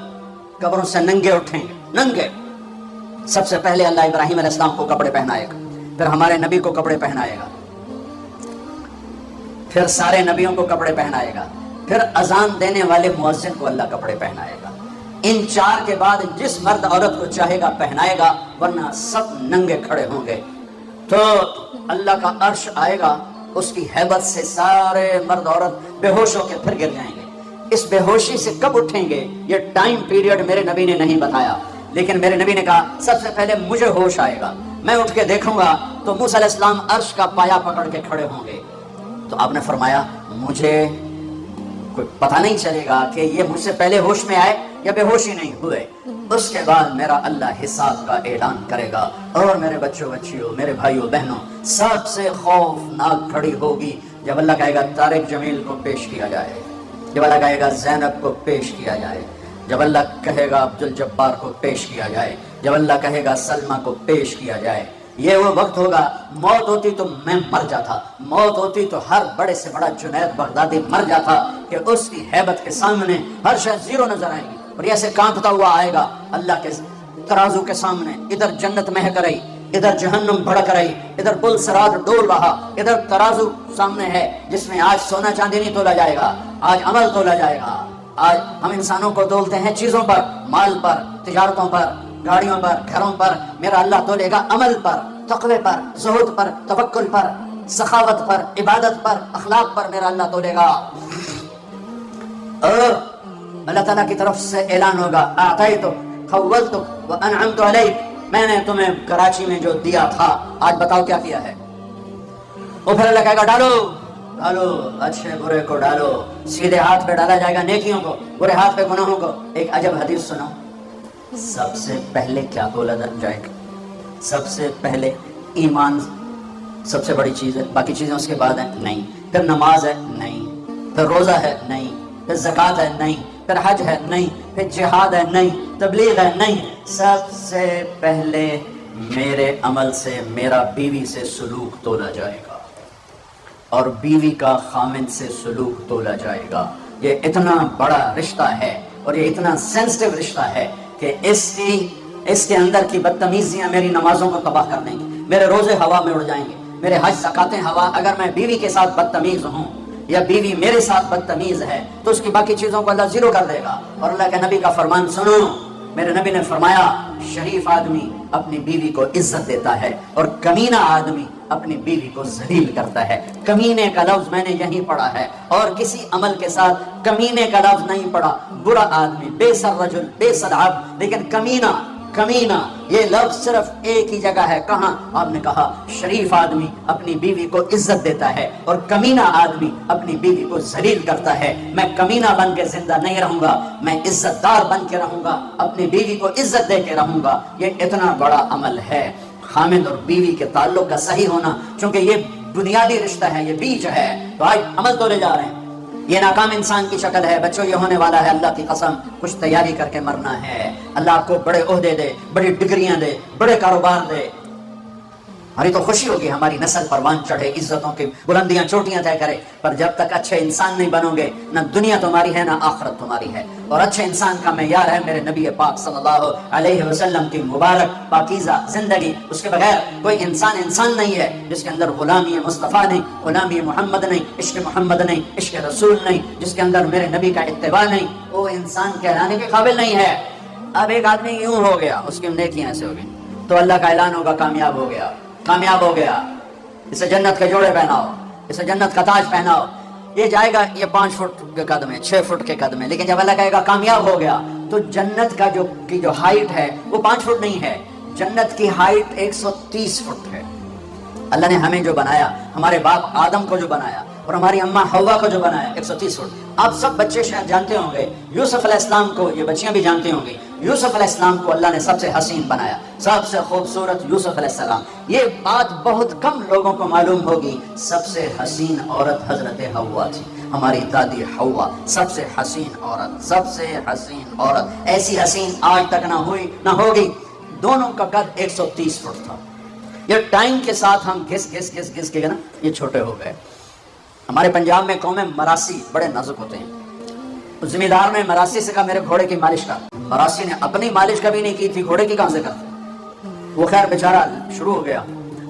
قبروں سے ننگے اٹھیں گے، ننگے. سب سے پہلے اللہ ابراہیم علیہ السلام کو کپڑے پہنائے گا، پھر ہمارے نبی کو کپڑے پہنائے گا، پھر سارے نبیوں کو کپڑے پہنائے گا، پھر اذان دینے والے مؤذن کو اللہ کپڑے پہنائے گا۔ ان چار کے بعد جس مرد عورت کو چاہے گا پہنائے گا، ورنہ سب ننگے کھڑے ہوں گے۔ تو اللہ کا عرش آئے گا، اس کی ہیبت سے سارے مرد عورت بے ہوش ہو کے پھر گر جائیں گے۔ اس بے ہوشی سے کب اٹھیں گے یہ ٹائم پیریڈ میرے نبی نے نہیں بتایا، لیکن میرے نبی نے کہا سب سے پہلے مجھے ہوش آئے گا، میں اٹھ کے دیکھوں گا تو موسیٰ علیہ السلام عرش کا پایا پکڑ کے کھڑے ہوں گے۔ تو آپ نے فرمایا مجھے کوئی پتہ نہیں چلے گا کہ یہ مجھ سے پہلے ہوش میں آئے یا بے ہوشی نہیں ہوئے۔ اس کے بعد میرا اللہ حساب کا اعلان کرے گا، اور میرے بچوں بچیوں، میرے بھائیوں بہنوں، سب سے خوفناک گھڑی ہوگی جب اللہ کہے گا طارق جمیل کو پیش کیا جائے، جب اللہ کہے گا زینب کو پیش کیا جائے، جب اللہ کہے گا عبدالجبار کو پیش کیا جائے، جب اللہ کہے گا سلمہ کو پیش کیا جائے۔ یہ وہ وقت ہوگا، موت ہوتی تو میں مر جاتا، موت ہوتی تو ہر بڑے سے بڑا جنید بغدادی مر جاتا، کہ اس کی ہیبت کے سامنے ہر شے زیرو نظر آئے گی، اور ایسے کانپتا ہوا آئے گا اللہ کے ترازو کے سامنے۔ ادھر جنت مہک رہی، ادھر جہنم بھڑک رہی، ادھر پل صراط ڈول رہا، ادھر ترازو سامنے ہے جس میں آج سونا چاندی نہیں تولا جائے گا، آج عمل تولا جائے گا۔ آج ہم انسانوں کو تولتے ہیں چیزوں پر، مال پر، تجارتوں پر، گاڑیوں پر، گھروں پر، میرا اللہ تولے گا عمل پر، تقوی پر، زہد پر، توکل پر، سخاوت پر، عبادت پر، اخلاق پر میرا اللہ تولے گا۔ اور اللہ تعالیٰ کی طرف سے اعلان ہوگا اعطیتک خولتک وانعمت علیک، میں نے تمہیں کراچی میں جو دیا تھا آج بتاؤ کیا کیا ہے۔ اور پھر اللہ کہے گا ڈالو ڈالو، اچھے برے کو ڈالو، سیدھے ہاتھ پہ ڈالا جائے گا نیکیوں کو، برے ہاتھ پہ گناہوں کو۔ ایک عجب حدیث سنو، سب سے پہلے کیا تولا جائے گا؟ سب سے پہلے ایمان سب سے بڑی چیز ہے، باقی چیزیں اس کے بعد ہیں نہیں۔ پھر نماز ہے نہیں، پھر روزہ ہے نہیں، پھر زکوٰۃ ہے نہیں، پھر حج ہے نہیں، پھر جہاد ہے نہیں، تبلیغ ہے نہیں۔ سب سے پہلے میرے عمل سے، میرا بیوی سے سلوک تولا جائے گا، اور بیوی کا خامن سے سلوک تولا جائے گا۔ یہ اتنا بڑا رشتہ ہے، اور یہ اتنا سینسٹیو رشتہ ہے کہ اس کے اندر کی بدتمیزیاں میری نمازوں کو تباہ کر دیں گی، میرے روزے ہوا میں اڑ جائیں گے، میرے حج زکاتیں ہوا۔ اگر میں بیوی کے ساتھ بدتمیز ہوں یا بیوی میرے ساتھ بدتمیز ہے تو اس کی باقی چیزوں کو اللہ زیرو کر دے گا۔ اور اللہ کے نبی کا فرمان سنو، میرے نبی نے فرمایا شریف آدمی اپنی بیوی کو عزت دیتا ہے، اور کمینہ آدمی اپنی بیوی کو ذلیل کرتا ہے۔ کمینے کا لفظ میں نے یہیں پڑھا ہے، اور کسی عمل کے ساتھ کمینے کا لفظ نہیں پڑھا۔ برا آدمی، بے سر رجل، بے سر عبد، لیکن کمینہ یہ لفظ صرف ایک ہی جگہ ہے۔ کہاں؟ آپ نے کہا شریف آدمی اپنی بیوی کو عزت دیتا ہے، اور کمینہ آدمی اپنی بیوی کو ذلیل کرتا ہے۔ میں کمینہ بن کے زندہ نہیں رہوں گا، میں عزت دار بن کے رہوں گا، اپنی بیوی کو عزت دے کے رہوں گا۔ یہ اتنا بڑا عمل ہے خامد اور بیوی کے تعلق کا صحیح ہونا، چونکہ یہ بنیادی رشتہ ہے، یہ بیج ہے۔ تو آج عمل تو لے جا رہے ہیں، یہ ناکام انسان کی شکل ہے۔ بچوں یہ ہونے والا ہے، اللہ کی قسم کچھ تیاری کر کے مرنا ہے۔ اللہ آپ کو بڑے عہدے دے، بڑی ڈگریاں دے، بڑے کاروبار دے، ہماری تو خوشی ہوگی، ہماری نسل پروان چڑھے، عزتوں کی بلندیاں چوٹیاں طے کرے، پر جب تک اچھے انسان نہیں بنو گے، نہ دنیا تمہاری ہے نہ آخرت تمہاری ہے۔ اور اچھے انسان کا معیار ہے میرے نبی پاک صلی اللہ علیہ وسلم کی مبارک پاکیزہ زندگی۔ اس کے بغیر کوئی انسان نہیں ہے جس کے اندر غلامی مصطفیٰ نہیں، غلامی محمد نہیں، عشق محمد نہیں، عشق رسول نہیں، جس کے اندر میرے نبی کا اتباع نہیں، وہ انسان کہلانے کے قابل نہیں ہے۔ اب ایک آدمی یوں ہو گیا، اس کی نیکیاں ایسے ہو گئی، تو اللہ کا اعلان ہوگا کامیاب ہو گیا، کامیاب ہو گیا، اسے جنت کے جوڑے پہناؤ، اسے جنت کا تاج پہناؤ۔ یہ جائے گا، یہ 5 فٹ کے قدم ہے، 6 فٹ کے قدم ہے، لیکن جب اللہ کہے گا کامیاب ہو گیا تو جنت کا جو ہائٹ ہے وہ 5 فٹ نہیں ہے، جنت کی ہائٹ 130 فٹ ہے۔ اللہ نے ہمیں جو بنایا، ہمارے باپ آدم کو جو بنایا، اور ہماری اماں حوا کو جو بنایا 130 فٹ۔ آپ سب بچے شاید جانتے ہوں گے، یوسف علیہ السلام کو، یہ بچیاں بھی جانتی ہوں گی، یوسف علیہ السلام کو اللہ نے سب سے حسین بنایا، سب سے خوبصورت یوسف علیہ السلام۔ یہ بات بہت کم لوگوں کو معلوم ہوگی، سب سے حسین عورت حضرت حوا تھی، ہماری دادی حوا، سب سے حسین عورت، سب سے حسین عورت، ایسی حسین آج تک نہ ہوئی نہ ہوگی۔ دونوں کا قد 130 فٹ تھا۔ یہ ٹائم کے ساتھ ہم گھس کے نا یہ چھوٹے ہو گئے۔ ہمارے پنجاب میں قوم مراسی بڑے نازک ہوتے ہیں۔ زمیندار نے مراسی سے کہا میرے گھوڑے کی مالش کر، مراسی نے اپنی مالش کبھی نہیں کی تھی، گھوڑے کی کہاں سے کر؟ وہ خیر بیچارہ شروع ہو گیا،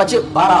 12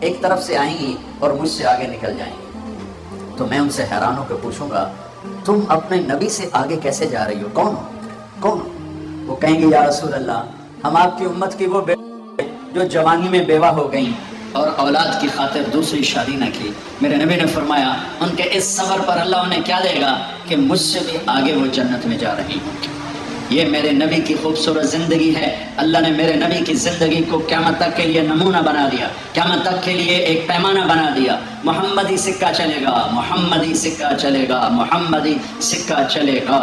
ایک طرف سے آئیں گی اور مجھ سے آگے نکل جائیں گی، تو میں ان سے حیران ہو کے پوچھوں گا تم اپنے نبی سے آگے کیسے جا رہی ہو، کون ہو کون ہو؟ وہ کہیں گے یا رسول اللہ ہم آپ کی امت کی وہ جو جوانی میں بیوہ ہو گئیں اور اولاد کی خاطر دوسری شادی نہ کی۔ میرے نبی نے فرمایا ان کے اس صبر پر اللہ انہیں کیا دے گا کہ مجھ سے بھی آگے وہ جنت میں جا رہی ہوں۔ یہ میرے نبی کی خوبصورت زندگی ہے۔ اللہ نے میرے نبی کی زندگی کو قیامت تک کے لیے نمونہ بنا دیا، قیامت تک کے لیے ایک پیمانہ بنا دیا۔ محمدی سکہ چلے گا، محمدی سکہ چلے گا، محمدی سکہ چلے گا۔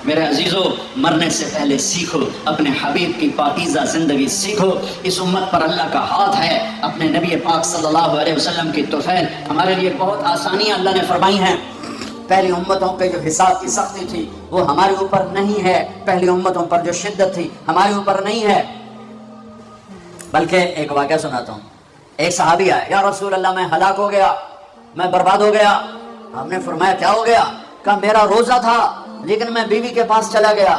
میرے عزیزو، مرنے سے پہلے سیکھو، اپنے حبیب کی پاکیزہ زندگی سیکھو۔ اس امت پر اللہ کا ہاتھ ہے، اپنے نبی پاک صلی اللہ علیہ وسلم کی طفیل ہمارے لیے بہت آسانیاں اللہ نے فرمائی ہیں۔ پہلی امتوں کے جو حساب کی سختی تھی وہ ہمارے اوپر نہیں ہے، پہلی امتوں پر جو شدت تھی ہمارے اوپر نہیں ہے۔ بلکہ ایک واقعہ سناتا ہوں۔ ایک صحابی آیا، یا رسول اللہ میں ہلاک ہو گیا، میں برباد ہو گیا۔ آپ نے فرمایا کیا ہو گیا؟ کہا میرا روزہ تھا لیکن میں بیوی کے پاس چلا گیا،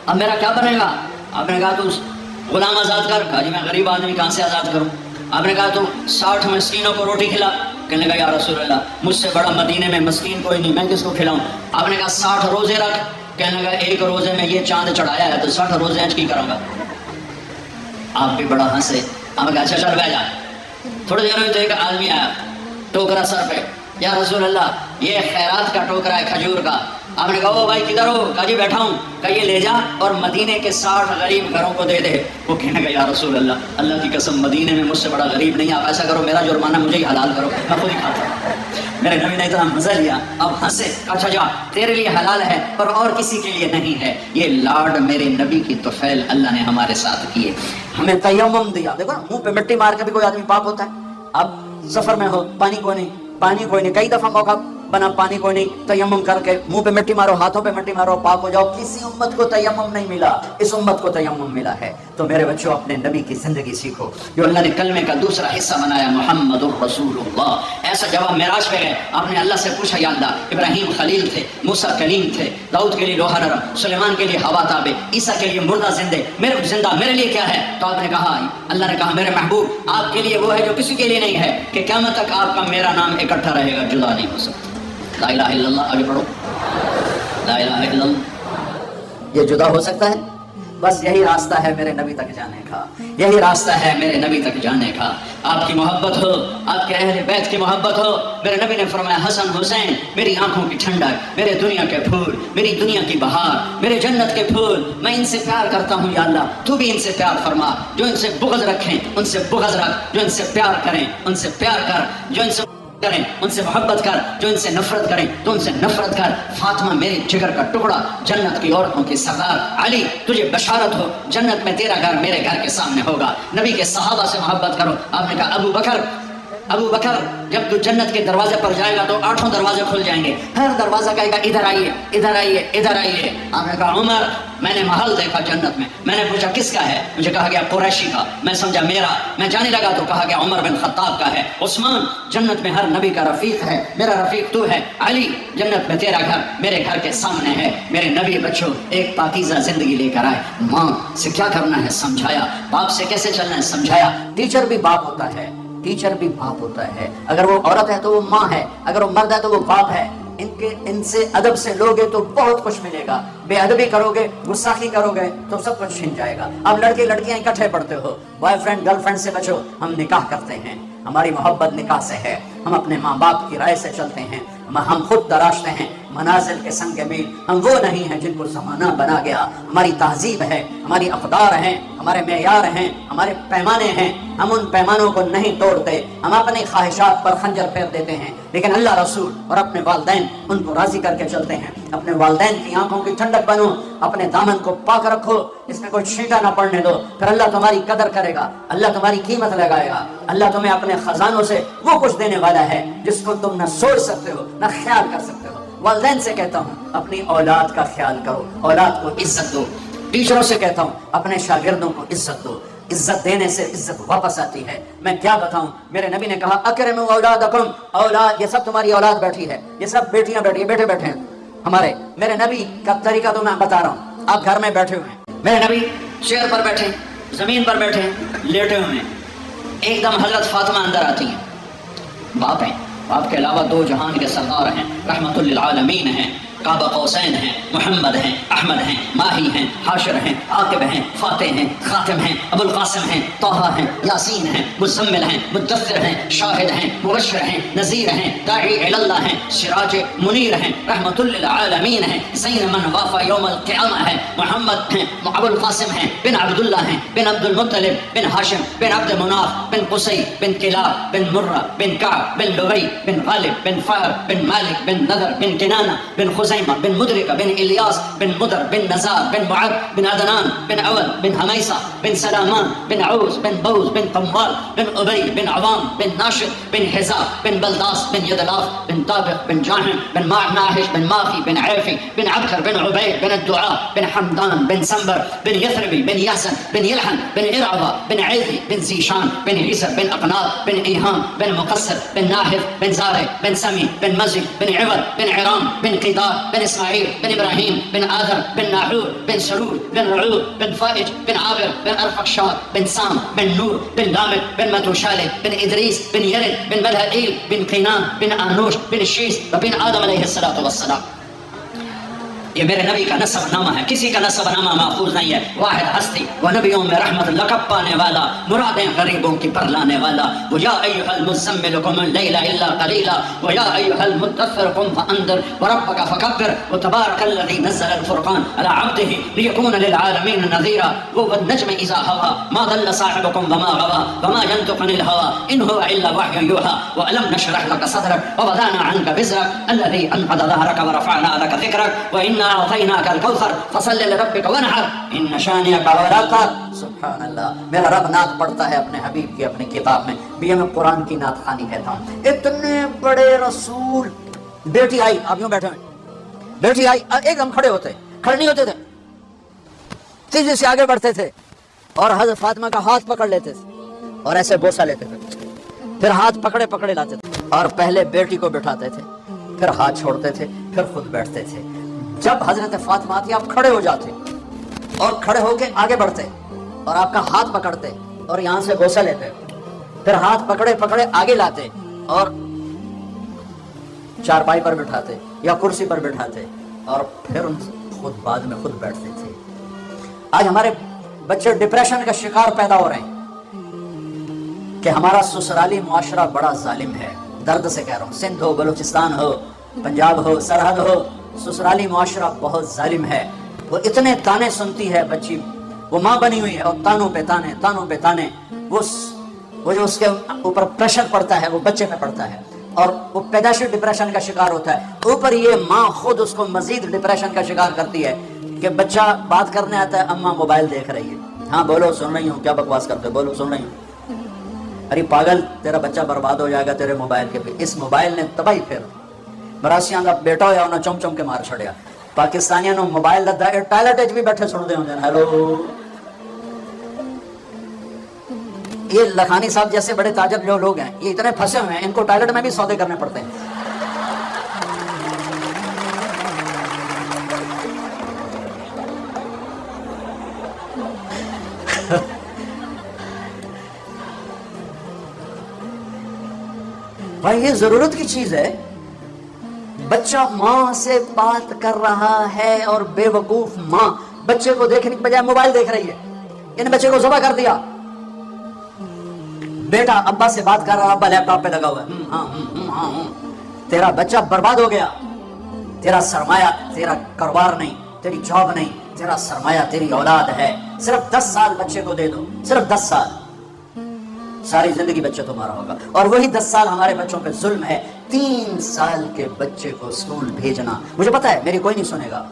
اب میرا کیا بنے گا؟ آپ نے کہا تو غلام آزاد کر۔ کہا جی میں غریب آدمی کہاں سے آزاد کروں؟ آپ نے کہا تو 60 مسکینوں کو روٹی کھلا۔ کہنے لگا یا رسول اللہ مجھ سے بڑا مدینے میں مسکین کوئی نہیں، میں کس کو کھلاؤں؟ آپ نے کہا 60 روزے رکھ۔ کہنے لگا ایک روزے میں یہ چاند چڑھایا ہے تو 60 روزے آج کی کروں گا؟ آپ بھی بڑا ہنسے۔ آپ نے کہا اچھا چل بیٹھ جا۔ تھوڑی دیر میں تو ایک آدمی آیا، ٹوکرا سر پہ، یا رسول اللہ یہ خیرات کا ٹوکرا ہے کھجور کا۔ آپ نے کہا او بھائی کدھر ہو؟ کہا جی بیٹھا ہوں۔ کہا یہ لے جا اور مدینے کے 60 غریب گھروں کو دے دے۔ وہ کہنے کا یا رسول اللہ اللہ کی قسم مدینے میں مجھ سے بڑا غریب نہیں، آپ ایسا کرو میرا جرمانہ مجھے ہی حلال کرو، میں خود ہی کھاتا ہوں۔ میرے نبی نے اتنا مزہ لیا، اب ہنسے۔ اچھا جا تیرے لیے حلال ہے پر اور کسی کے لیے نہیں ہے۔ یہ لاڈ میرے نبی کی طفیل اللہ نے ہمارے ساتھ کیے، ہمیں تیمم دیا۔ دیکھو نا منہ پہ مٹی مار کے بھی کوئی آدمی پاک ہوتا ہے۔ اب سفر میں ہو، پانی کوئی نہیں، کئی دفعہ موقع بنا پانی کوئی نہیں، تیمم کر کے منہ پہ مٹی مارو، ہاتھوں پہ مٹی مارو، پاک ہو جاؤ۔ کسی امت کو تیمم نہیں ملا، اس امت کو تیمم ملا ہے۔ تو میرے بچوں اپنے نبی کی زندگی سیکھو جو اللہ نے کلمے کا دوسرا حصہ بنایا، محمد الرسول اللہ۔ ایسا جواب معراج پہ گئے، آپ نے اللہ سے پوچھا یا اللہ ابراہیم خلیل تھے، موسیٰ کلیم تھے، داؤد کے لیے لوہا نرم، سلیمان کے لیے ہوا تابع، عیسیٰ کے لیے مردہ زندہ، میرے لیے کیا ہے؟ تو آپ نے کہا، اللہ نے کہا میرے محبوب آپ کے لیے وہ ہے جو کسی کے لیے نہیں ہے کہ قیامت تک آپ کا میرا نام اکٹھا رہے گا، جدا نہیں ہو سکتا۔ لا الہ الا اللہ، آگے پڑھو، لا الہ الا اللہ۔ یہ جدا ہو سکتا ہے؟ بس یہی راستہ ہے میرے نبی تک جانے کا، یہی راستہ ہے میرے نبی تک جانے کا۔ آپ کی محبت ہو، آپ کے اہل بیت کی محبت ہو۔ میرے نبی نے فرمایا حسن حسین میری آنکھوں کی ٹھنڈک، میرے دنیا کے پھول، میری دنیا کی بہار، میرے جنت کے پھول، میں ان سے پیار کرتا ہوں یا اللہ تو بھی ان سے پیار فرما۔ جو ان سے بغض رکھیں ان سے بغض رکھ، جو ان سے پیار کریں ان سے پیار کر، جو ان سے کریں ان سے محبت کر، جو ان سے نفرت کریں تو ان سے نفرت کر۔ فاطمہ میرے جگر کا ٹکڑا، جنت کی عورتوں کی سردار، علی تجھے بشارت ہو جنت میں تیرا گھر میرے گھر کے سامنے ہوگا۔ نبی کے صحابہ سے محبت کرو۔ آپ نے کہا ابو بکر جب تو جنت کے دروازے پر جائے گا تو 8 دروازے کھل جائیں گے، ہر دروازہ کہے گا ادھر آئیے ادھر آئیے ادھر آئیے۔ آپ نے کہا عمر میں نے محل دیکھا جنت میں نے پوچھا کس کا ہے؟ مجھے کہا گیا قریشی کا، میں سمجھا میرا، میں جانے لگا تو کہا گیا عمر بن خطاب کا ہے۔ عثمان جنت میں ہر نبی کا رفیق ہے، میرا رفیق تو ہے۔ علی جنت میں تیرا گھر میرے گھر کے سامنے ہے۔ میرے نبی بچوں ایک پاکیزہ زندگی لے کر آئے، ماں سے کیا کرنا ہے سمجھایا، باپ سے کیسے چلنا ہے سمجھایا۔ ٹیچر بھی باپ ہوتا ہے، ٹیچر بھی باپ ہوتا ہے، اگر وہ عورت ہے تو وہ ماں ہے، اگر وہ مرد ہے تو وہ باپ ہے۔ ان سے ادب سے لوگے تو بہت کچھ ملے گا، بے ادبی کرو گے گستاخی کرو گے تو سب کچھ چھن جائے گا۔ اب لڑکے لڑکیاں اکٹھے پڑھتے ہو، بوائے فرینڈ گرل فرینڈ سے بچو، ہم نکاح کرتے ہیں، ہماری محبت نکاح سے ہے، ہم اپنے ماں باپ کی رائے سے چلتے ہیں، ہم خود تراشتے ہیں منازل کے سنگ میل، ہم وہ نہیں ہیں جن کو زمانہ بنا گیا۔ ہماری تہذیب ہے، ہماری اقدار ہیں، ہمارے معیار ہیں، ہمارے پیمانے ہیں، ہم ان پیمانوں کو نہیں توڑتے، ہم اپنی خواہشات پر خنجر پھیر دیتے ہیں، لیکن اللہ رسول اور اپنے والدین ان کو راضی کر کے چلتے ہیں۔ اپنے والدین کی آنکھوں کی ٹھنڈک بنو، اپنے دامن کو پاک رکھو، اس میں کوئی چھینٹا نہ پڑنے دو، پھر اللہ تمہاری قدر کرے گا، اللہ تمہاری قیمت لگائے گا، اللہ تمہیں اپنے خزانوں سے وہ کچھ دینے والا ہے جس کو تم نہ سوچ سکتے ہو نہ خیال کر سکتے ہو۔ والدین سے کہتا ہوں اپنی اولاد کا خیال کرو، اولاد کو عزت دو۔ ٹیچروں سے کہتا ہوں اپنے شاگردوں کو عزت دو، عزت دینے سے عزت واپس آتی ہے۔ میں کیا بتاؤں، میرے نبی نے کہا اکرموا اولادکم، اولاد یہ سب تمہاری اولاد بیٹھی ہے، یہ سب بیٹیاں بیٹھی ہیں، بیٹے بیٹھے ہیں ہمارے۔ میرے نبی کا طریقہ تو میں بتا رہا ہوں، آپ گھر میں بیٹھے ہوئے ہیں، میرے نبی چیئر پر بیٹھے، زمین پر بیٹھے، لیٹے ہوئے ہیں، ایک دم حضرت فاطمہ اندر آتی ہیں، باپ ہیں، باپ کے علاوہ دو جہان کے سردار ہیں، رحمت للعالمین ہیں، قاب قوسین ہیں، محمد ہیں، احمد ہیں، ماہی ہیں، حاشر ہیں، عاقب ہیں، فاتح ہیں، خاتم ہیں، ابو القاسم ہیں، طہ ہیں، یاسین ہیں، مزمل ہیں، مدثر ہیں، شاہد ہیں، مبشر ہیں، نذیر ہیں، داعی الی اللہ ہیں، سراج منیر ہیں، رحمت للعالمین ہیں، زین من وافا یوم القیامہ ہیں، محمد ہیں، ابو القاسم ہیں، بن عبداللہ ہیں، بن عبد المطلب، بن ہاشم، بن عبد مناف، بن قصی، بن کلاب، بن مرہ، بن کعب، بن لبی، بن غالب، بن فہر، بن مالک، بن نذر، بن کنانہ، بن خزیمہ، بن مدرکہ، بن الیاس، بن مدر، بن نزار، بن معد، بن عدنان، بن اول، بن حمیسہ، بن سلامان، بن عوز، بن بوز، بن قموال، بن ابی، بن عوام، بن ناشد، بن حزا، بن بلداس، بن یدلاف، بن طابق، بن جاہم، بن ناحش، بن ماخی، بن عیفی، بن عبکر، بن عبید، بن الدعاء، بن حمدان، بن سنبر، بن یثربی، بن یاسن، بن یلحن، بن ارعبا، بن عیزی، بن زیشان، بن عیسر، بن اقناط، بن ایہام، بن مقصر، بن ناحف، بن زارع، بن سمی، بن مزی، بن عوض، بن عرام، بن قیدار، بن اسماعیل، بن ابراہیم، بن آدم، بن ناحور، بن سرور، بن رعود، بن فائج، بن عابر، بن ارفخشاد، بن سام، بن نور، بن لامک، بن متوشالح، بن ادریس، بن یرد، بن ملہئیل، بن قینان، بن آنوش، بن شیس، وبن آدم علیہ السلام۔ یہ میرے نبی کا نسب نامہ ہے، کسی کا نسب نامہ محفوظ نہیں ہے۔ واحد ہستی، وہ نبیوں میں رحمت لقب پانے والا، مرادیں غریبوں کی پر لانے والا، وہ یا ایھا المزمل قم اللیل الا قلیلا، وہ یا ایھا المدثر قم فانذر وربک فکبر، وہ تبارک الذی نزل الفرقان علی عبدہ لیکون للعالمین نذیرا، وہ والنجم اذا ھوی ما ضل صاحبکم وما غوی وما ینطق عن الھوی ان ھو الا وحی یوحی، وألم نشرح لک صدرک ووضعنا عنک وزرک الذی انقض ظہرک ورفعنا لک ذکرک وإنا أعطيناك الكوثر فصل لربك وانحر إن شانئك هو الأبتر۔ سبحان اللہ، میرا رب نعت پڑھتا ہے اپنے حبیب کی اپنی کتاب میں، بھی میں قرآن کی نعت خوانی کہتا ہوں۔ اتنے بڑے رسول، بیٹی آئی، آپ یوں بیٹھے ہیں، بیٹی آئی، ایک دم کھڑے ہوتے، کھڑے نہیں ہوتے تھے، تیزی سے آگے بڑھتے تھے اور حضرت فاطمہ کا ہاتھ پکڑ لیتے تھے اور ایسے بوسہ لیتے تھے، پھر ہاتھ پکڑے پکڑے لاتے تھے اور پہلے بیٹی کو بٹھاتے تھے، پھر ہاتھ چھوڑتے تھے، پھر خود بیٹھتے تھے۔ جب حضرت فاطمہ آتی آپ کھڑے ہو جاتے اور کھڑے ہو کے آگے بڑھتے اور آپ کا ہاتھ پکڑتے اور یہاں سے بوسہ لیتے، پھر ہاتھ پکڑے پکڑے آگے لاتے اور چارپائی پر بٹھاتے یا کرسی پر بٹھاتے اور پھر ان خود بعد میں خود بیٹھتے تھے۔ آج ہمارے بچے ڈپریشن کا شکار پیدا ہو رہے ہیں کہ ہمارا سسرالی معاشرہ بڑا ظالم ہے۔ درد سے کہہ رہا ہوں، سندھ ہو، بلوچستان ہو، پنجاب ہو، سرحد ہو، سسرالی معاشرہ بہت ظالم ہے۔ وہ اتنے تانے سنتی ہے بچی، وہ ماں بنی ہوئی ہے اور تانوں پہ تانے، تانوں پہ تانے، وہ جو اس کے اوپر پریشر پڑتا ہے وہ بچے پہ پڑتا ہے اور وہ پیدائشی ڈپریشن کا شکار ہوتا ہے۔ اوپر یہ ماں خود اس کو مزید ڈپریشن کا شکار کرتی ہے کہ بچہ بات کرنے آتا ہے، اماں موبائل دیکھ رہی ہے، ہاں بولو سن رہی ہوں، کیا بکواس کرتے ہو، بولو سن رہی ہوں۔ ارے پاگل، تیرا بچہ برباد ہو جائے گا تیرے موبائل کے پہ۔ اس موبائل نے تباہی پھر براسیاں دا بیٹا ہویا انہاں چم چم کے مار چھڑیا، پاکستانیاں نو موبائل دا ٹائلٹ وچ بھی بیٹھے سن دے ہوندے، ہیلو۔ یہ لکھانی صاحب جیسے بڑے تاجر جو لوگ ہیں، یہ اتنے پھنسے ہوئے ہیں، ان کو ٹائلٹ میں بھی سودے کرنے پڑتے ہیں۔ بھائی یہ ضرورت کی چیز ہے، بچہ ماں سے بات کر رہا ہے اور بے وقوف ماں بچے کو دیکھنے کے بجائے موبائل دیکھ رہی ہے۔ ان بچے کو ذبح کر دیا۔ بیٹا ابا سے بات کر رہا، ابا لیپ ٹاپ پہ لگا ہوا ہے، تیرا بچہ برباد ہو گیا۔ تیرا سرمایہ تیرا کاروبار نہیں، تیری جاب نہیں، تیرا سرمایہ تیری اولاد ہے۔ صرف 10 سال بچے کو دے دو، صرف 10 سال، ساری زندگی بچہ تمہارا ہوگا۔ اور وہی 10 سال ہمارے بچوں پہ ظلم ہے۔ 3 سال کے بچے کو اسکول بھیجنا، مجھے پتا ہے میری کوئی نہیں سنے گا،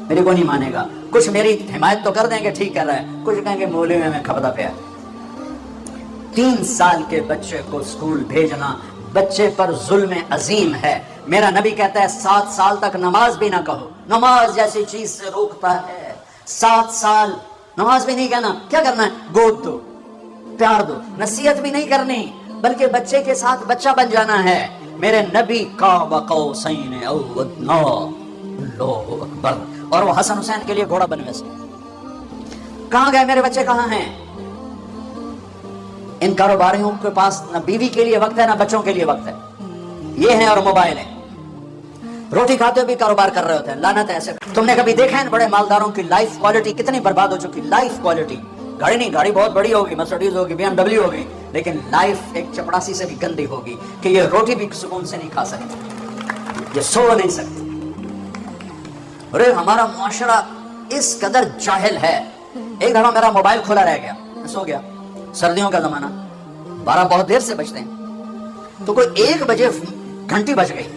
میری کوئی نہیں مانے گا، کچھ میری حمایت تو کر دیں گے ٹھیک کر رہا ہے، کچھ کہیں گے مولوی میں کھپتا پیا۔ 3 سال کے بچے کو اسکول بھیجنا بچے پر ظلم عظیم ہے۔ میرا نبی کہتا ہے 7 سال تک نماز بھی نہ کہو، نماز جیسی چیز سے روکتا ہے۔ 7 سال نماز بھی نہیں کہنا، کیا کرنا ہے؟ گود دو، پیار دو، نصیحت بھی نہیں کرنی، بلکہ بچے کے ساتھ بچہ بن جانا ہے۔ میرے نبی قاب قوسین او ادنی، اللہ اکبر، اور وہ حسن حسین کے لیے گھوڑا بنوے سے۔ کہاں گئے میرے بچے، کہاں ہیں؟ ان کاروباریوں کے پاس نہ بیوی کے لیے وقت ہے نہ بچوں کے لیے وقت ہے۔ یہ ہیں اور موبائل ہے. روٹی کھاتے بھی کاروبار کر رہے ہوتے ہیں. لعنت ہے ایسے. تم نے کبھی دیکھا ہے بڑے مالداروں کی لائف کوالٹی کتنی برباد ہو چکی؟ Life quality. گاڑی نہیں، گاڑی بہت بڑی ہوگی، مرسڈیز ہوگی، بی ایم ڈبلیو ہوگی، لیکن لائف ایک چپڑاسی سے بھی گندی ہوگی کہ یہ روٹی بھی سکون سے نہیں کھا سکتے، یہ سو نہیں سکتے. ارے ہمارا معاشرہ اس قدر جاہل ہے. ایک دفعہ میرا موبائل کھلا رہ گیا، میں سو گیا، سردیوں کا زمانہ، 12 بہت دیر سے بجتے ہیں، تو کوئی 1 بجے گھنٹی بج گئی.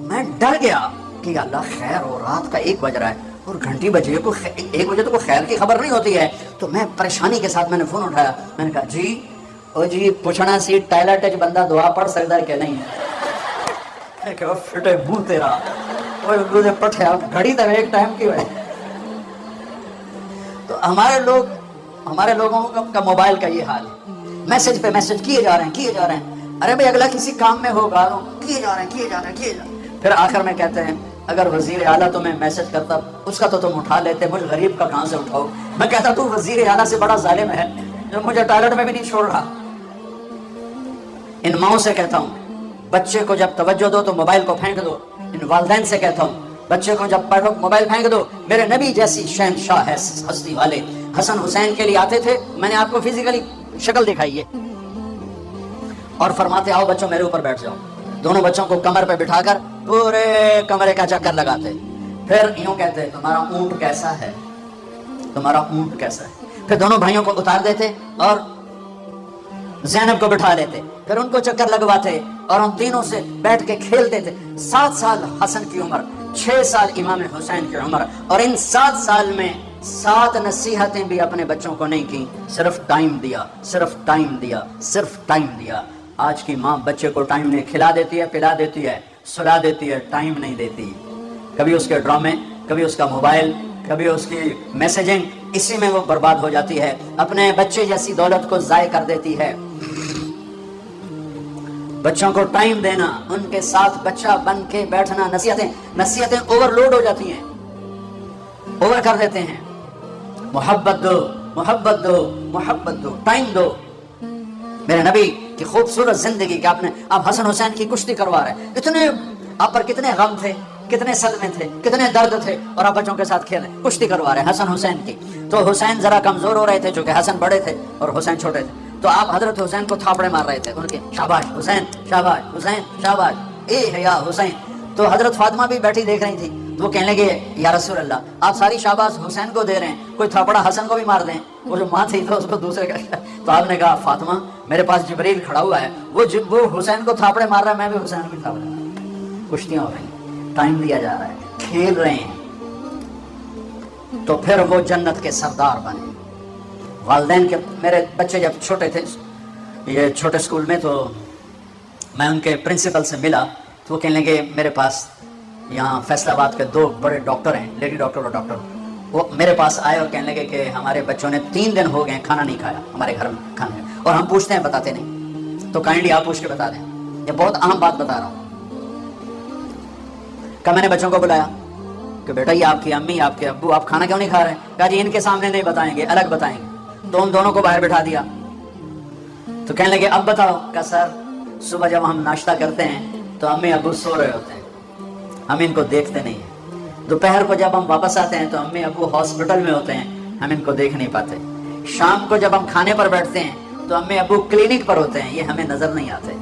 میں ڈر گیا کہ اللہ خیر ہو، رات کا 1 بج رہا ہے اور گھنٹی بجی ہے، 1 بجے تو کوئی خیر کی خبر نہیں ہوتی ہے. تو میں پریشانی کے ساتھ میں نے فون اٹھایا، میں نے کہا جی او جی پوچھنا سی ٹائلٹ وچ بندہ دعا پڑھ سکتا ہے کہ نہیں؟ میں کہا فٹے منہ تیرا، اوے مجھے پٹھیا گھڑی تو ایک ٹائم کی ہے. تو ہمارے لوگوں کا موبائل کا یہ حال ہے. میسج پہ میسج کیے جا رہے ہیں. ارے بھائی اگلا کسی کام میں ہوگا، کیے جا رہے ہیں. پھر آخر میں کہتے ہیں اگر وزیر اعلیٰ تمہیں میسج کرتا اس کا تو تم اٹھا لیتے، مجھ غریب کا کہاں سے اٹھاؤ؟ میں کہتا تو وزیر اعلیٰ سے بڑا ظالم ہے جو مجھے ٹوائلٹ میں بھی نہیں چھوڑ رہا. ان ماؤں سے کہتا ہوں بچے کو جب توجہ دو تو موبائل کو پھینک دو. ان والدین سے کہتا ہوں بچے کو جب پڑھو موبائل پھینک دو. میرے نبی جیسی شہنشاہ ہے ہستی والے حسن حسین کے لیے آتے تھے، میں نے آپ کو فزیکلی شکل دکھائی ہے، اور فرماتے آؤ بچوں میرے اوپر بیٹھ جاؤ. دونوں بچوں کو کمر پہ بٹھا کر پورے کمرے کا چکر لگاتے. پھر یوں کہتے تمہارا اونٹ کیسا ہے، تمہارا اونٹ کیسا ہے. پھر دونوں بھائیوں کو اتار دیتے اور زینب کو بٹھا لیتے، پھر ان کو چکر لگواتے اور ان تینوں سے بیٹھ کے کھیلتے تھے. 7 سال حسن کی عمر، 6 سال امام حسین کی عمر، اور ان 7 سال میں 7 نصیحتیں بھی اپنے بچوں کو نہیں کی. صرف ٹائم دیا، صرف ٹائم دیا، صرف ٹائم دیا. آج کی ماں بچے کو ٹائم نہیں، کھلا دیتی ہے، پلا دیتی ہے، سلا دیتی ہے، ٹائم نہیں دیتی. کبھی اس کے ڈرامے، کبھی اس کا موبائل، کبھی اس کی میسیجنگ، اسی میں وہ برباد ہو جاتی ہے. اپنے بچے جیسی دولت کو ضائع کر دیتی ہے. بچوں کو ٹائم دینا، ان کے ساتھ بچہ بن کے بیٹھنا. نصیحتیں اوور لوڈ ہو جاتی ہیں، اوور کر دیتے ہیں. محبت دو، محبت دو، محبت دو، ٹائم دو. میرے نبی کی خوبصورت زندگی کہ آپ حسن حسین کی کشتی کروا رہے ہیں. اتنے آپ پر کتنے غم تھے، کتنے صدمے تھے، کتنے درد تھے، اور آپ بچوں کے ساتھ کھیل رہے ہیں، کشتی کروا رہے ہیں حسن حسین کی. تو حسین ذرا کمزور ہو رہے تھے چونکہ حسن بڑے تھے اور حسین چھوٹے تھے. تو آپ حضرت حسین کو تھاپڑے مار رہے تھے ان کے، شاباش حسین، شاباش حسین، شاباش اے ہے یا حسین. تو حضرت فاطمہ بھی بیٹھی دیکھ رہی تھی. تو وہ کہنے لگے یا رسول اللہ آپ ساری شاباش حسین کو دے رہے ہیں، کوئی تھاپڑا حسن کو بھی مار دیں. وہ جو ماں تھی تو اس کو دوسرے کا. تو آپ نے کہا فاطمہ میرے پاس جبریل کھڑا ہوا ہے، وہ حسین کو تھاپڑے مار رہا ہے، میں بھی حسین کو تھاپڑے مار رہا ہوں. کشتیاں ہو رہی ہیں، ٹائم دیا جا رہا ہے، کھیل رہے ہیں. تو پھر وہ جنت کے سردار بنے. والدین کے، میرے بچے جب چھوٹے تھے، یہ چھوٹے اسکول میں، تو میں ان کے پرنسپل سے ملا. تو وہ کہنے لگے میرے پاس یہاں فیصل آباد کے 2 بڑے ڈاکٹر ہیں، لیڈی ڈاکٹر اور ڈاکٹر. وہ میرے پاس آئے اور کہنے لگے کہ ہمارے بچوں نے 3 دن ہو گئے کھانا نہیں کھایا ہمارے گھر میں کھانا ہے. اور ہم پوچھتے ہیں بتاتے نہیں. تو کائنڈلی آپ پوچھ کے بتا دیں، یہ بہت اہم بات بتا رہا ہوں. کہ میں نے بچوں کو بلایا کہ بیٹا یہ آپ کی امی، آپ کے ابو، آپ کھانا کیوں نہیں کھا رہے ہیں؟ کہا جی ان کے سامنے نہیں بتائیں گے، الگ بتائیں گے. تو ان دونوں کو باہر بٹھا دیا. تو کہنے لگے اب بتاؤ. کہا سر صبح جب ہم ناشتہ کرتے ہیں تو امی ابو سو رہے ہوتے ہیں، ہم ان کو دیکھتے نہیں ہیں. دوپہر کو جب ہم واپس آتے ہیں تو امی ابو ہاسپٹل میں ہوتے ہیں، ہم ان کو دیکھ نہیں پاتے. شام کو جب ہم کھانے پر بیٹھتے ہیں تو امی ابو کلینک پر ہوتے ہیں، یہ ہمیں نظر نہیں آتے.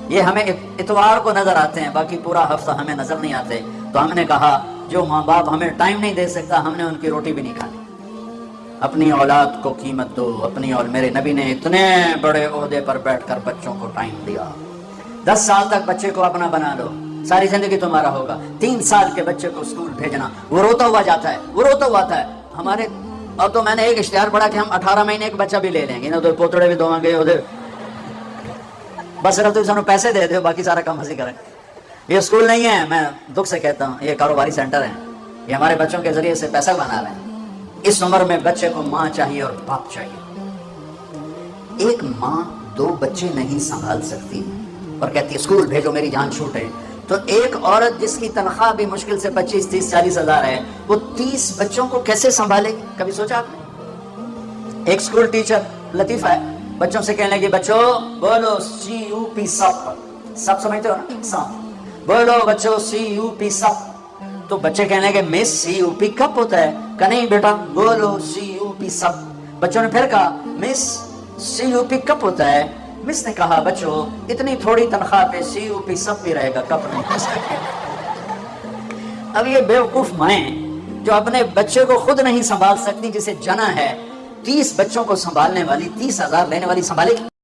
یہ ہمیں اتوار کو نظر آتے ہیں، باقی پورا ہفتہ ہمیں نظر نہیں آتے. تو ہم نے کہا جو ماں باپ ہمیں ٹائم نہیں دے سکتا، ہم نے ان کی روٹی بھی نہیں کھانی. اپنی اولاد کو قیمت دو اپنی. اور میرے نبی نے اتنے بڑے عہدے پر بیٹھ کر بچوں کو ٹائم دیا. 10 سال تک بچے کو اپنا بنا لو، ساری زندگی تمہارا ہوگا. 3 سال کے بچے کو اسکول بھیجنا، وہ روتا ہوا جاتا ہے، وہ روتا ہوا آتا ہے. ہمارے اب تو میں نے ایک اشتہار پڑھا کہ ہم 18 مہینے ایک بچہ بھی لے لیں گے، ادھر پوتڑے بھی دوں گے ادھر، بس صرف تو سانو پیسے دے دو، باقی سارا کام ہنسی کریں. یہ اسکول نہیں ہے، میں دکھ سے کہتا ہوں، یہ کاروباری سینٹر ہے. یہ ہمارے بچوں کے ذریعے سے پیسہ بنا رہے ہیں. اس عمر میں بچے کو ماں چاہیے اور باپ چاہیے. ایک ماں 2 بچے نہیں سنبھال سکتی اور کہتی ہے اسکول بھیجو میری جان چھوٹے. تو ایک عورت جس کی تنخواہ بھی مشکل سے 25, 30, 40 ہزار ہے، وہ 30 بچوں کو کیسے سنبھالے گی؟ کبھی سوچا آپ نے؟ ایک اسکول ٹیچر لطیفہ ہے، بچوں سے کہنے لگی بچوں بولو CUP سپ. سپ سمجھتے ہو نا؟ سانپ. بولو بچوں CUP سب. تو بچے کہنے لگے مس CUP کپ ہوتا ہے؟ کہ نہیں بیٹا بولو CUP سب. بچوں نے پھر کہا مس CUP کپ ہوتا ہے. مس نے کہا بچوں اتنی تھوڑی تنخواہ پہ CUP سب بھی رہے گا کپ نہیں. اب یہ بیوقوف مائیں جو اپنے بچے کو خود نہیں سنبھال سکتی، جسے جنا ہے 30 بچوں کو سنبھالنے والی 30,000 لینے والی سنبھالے گی؟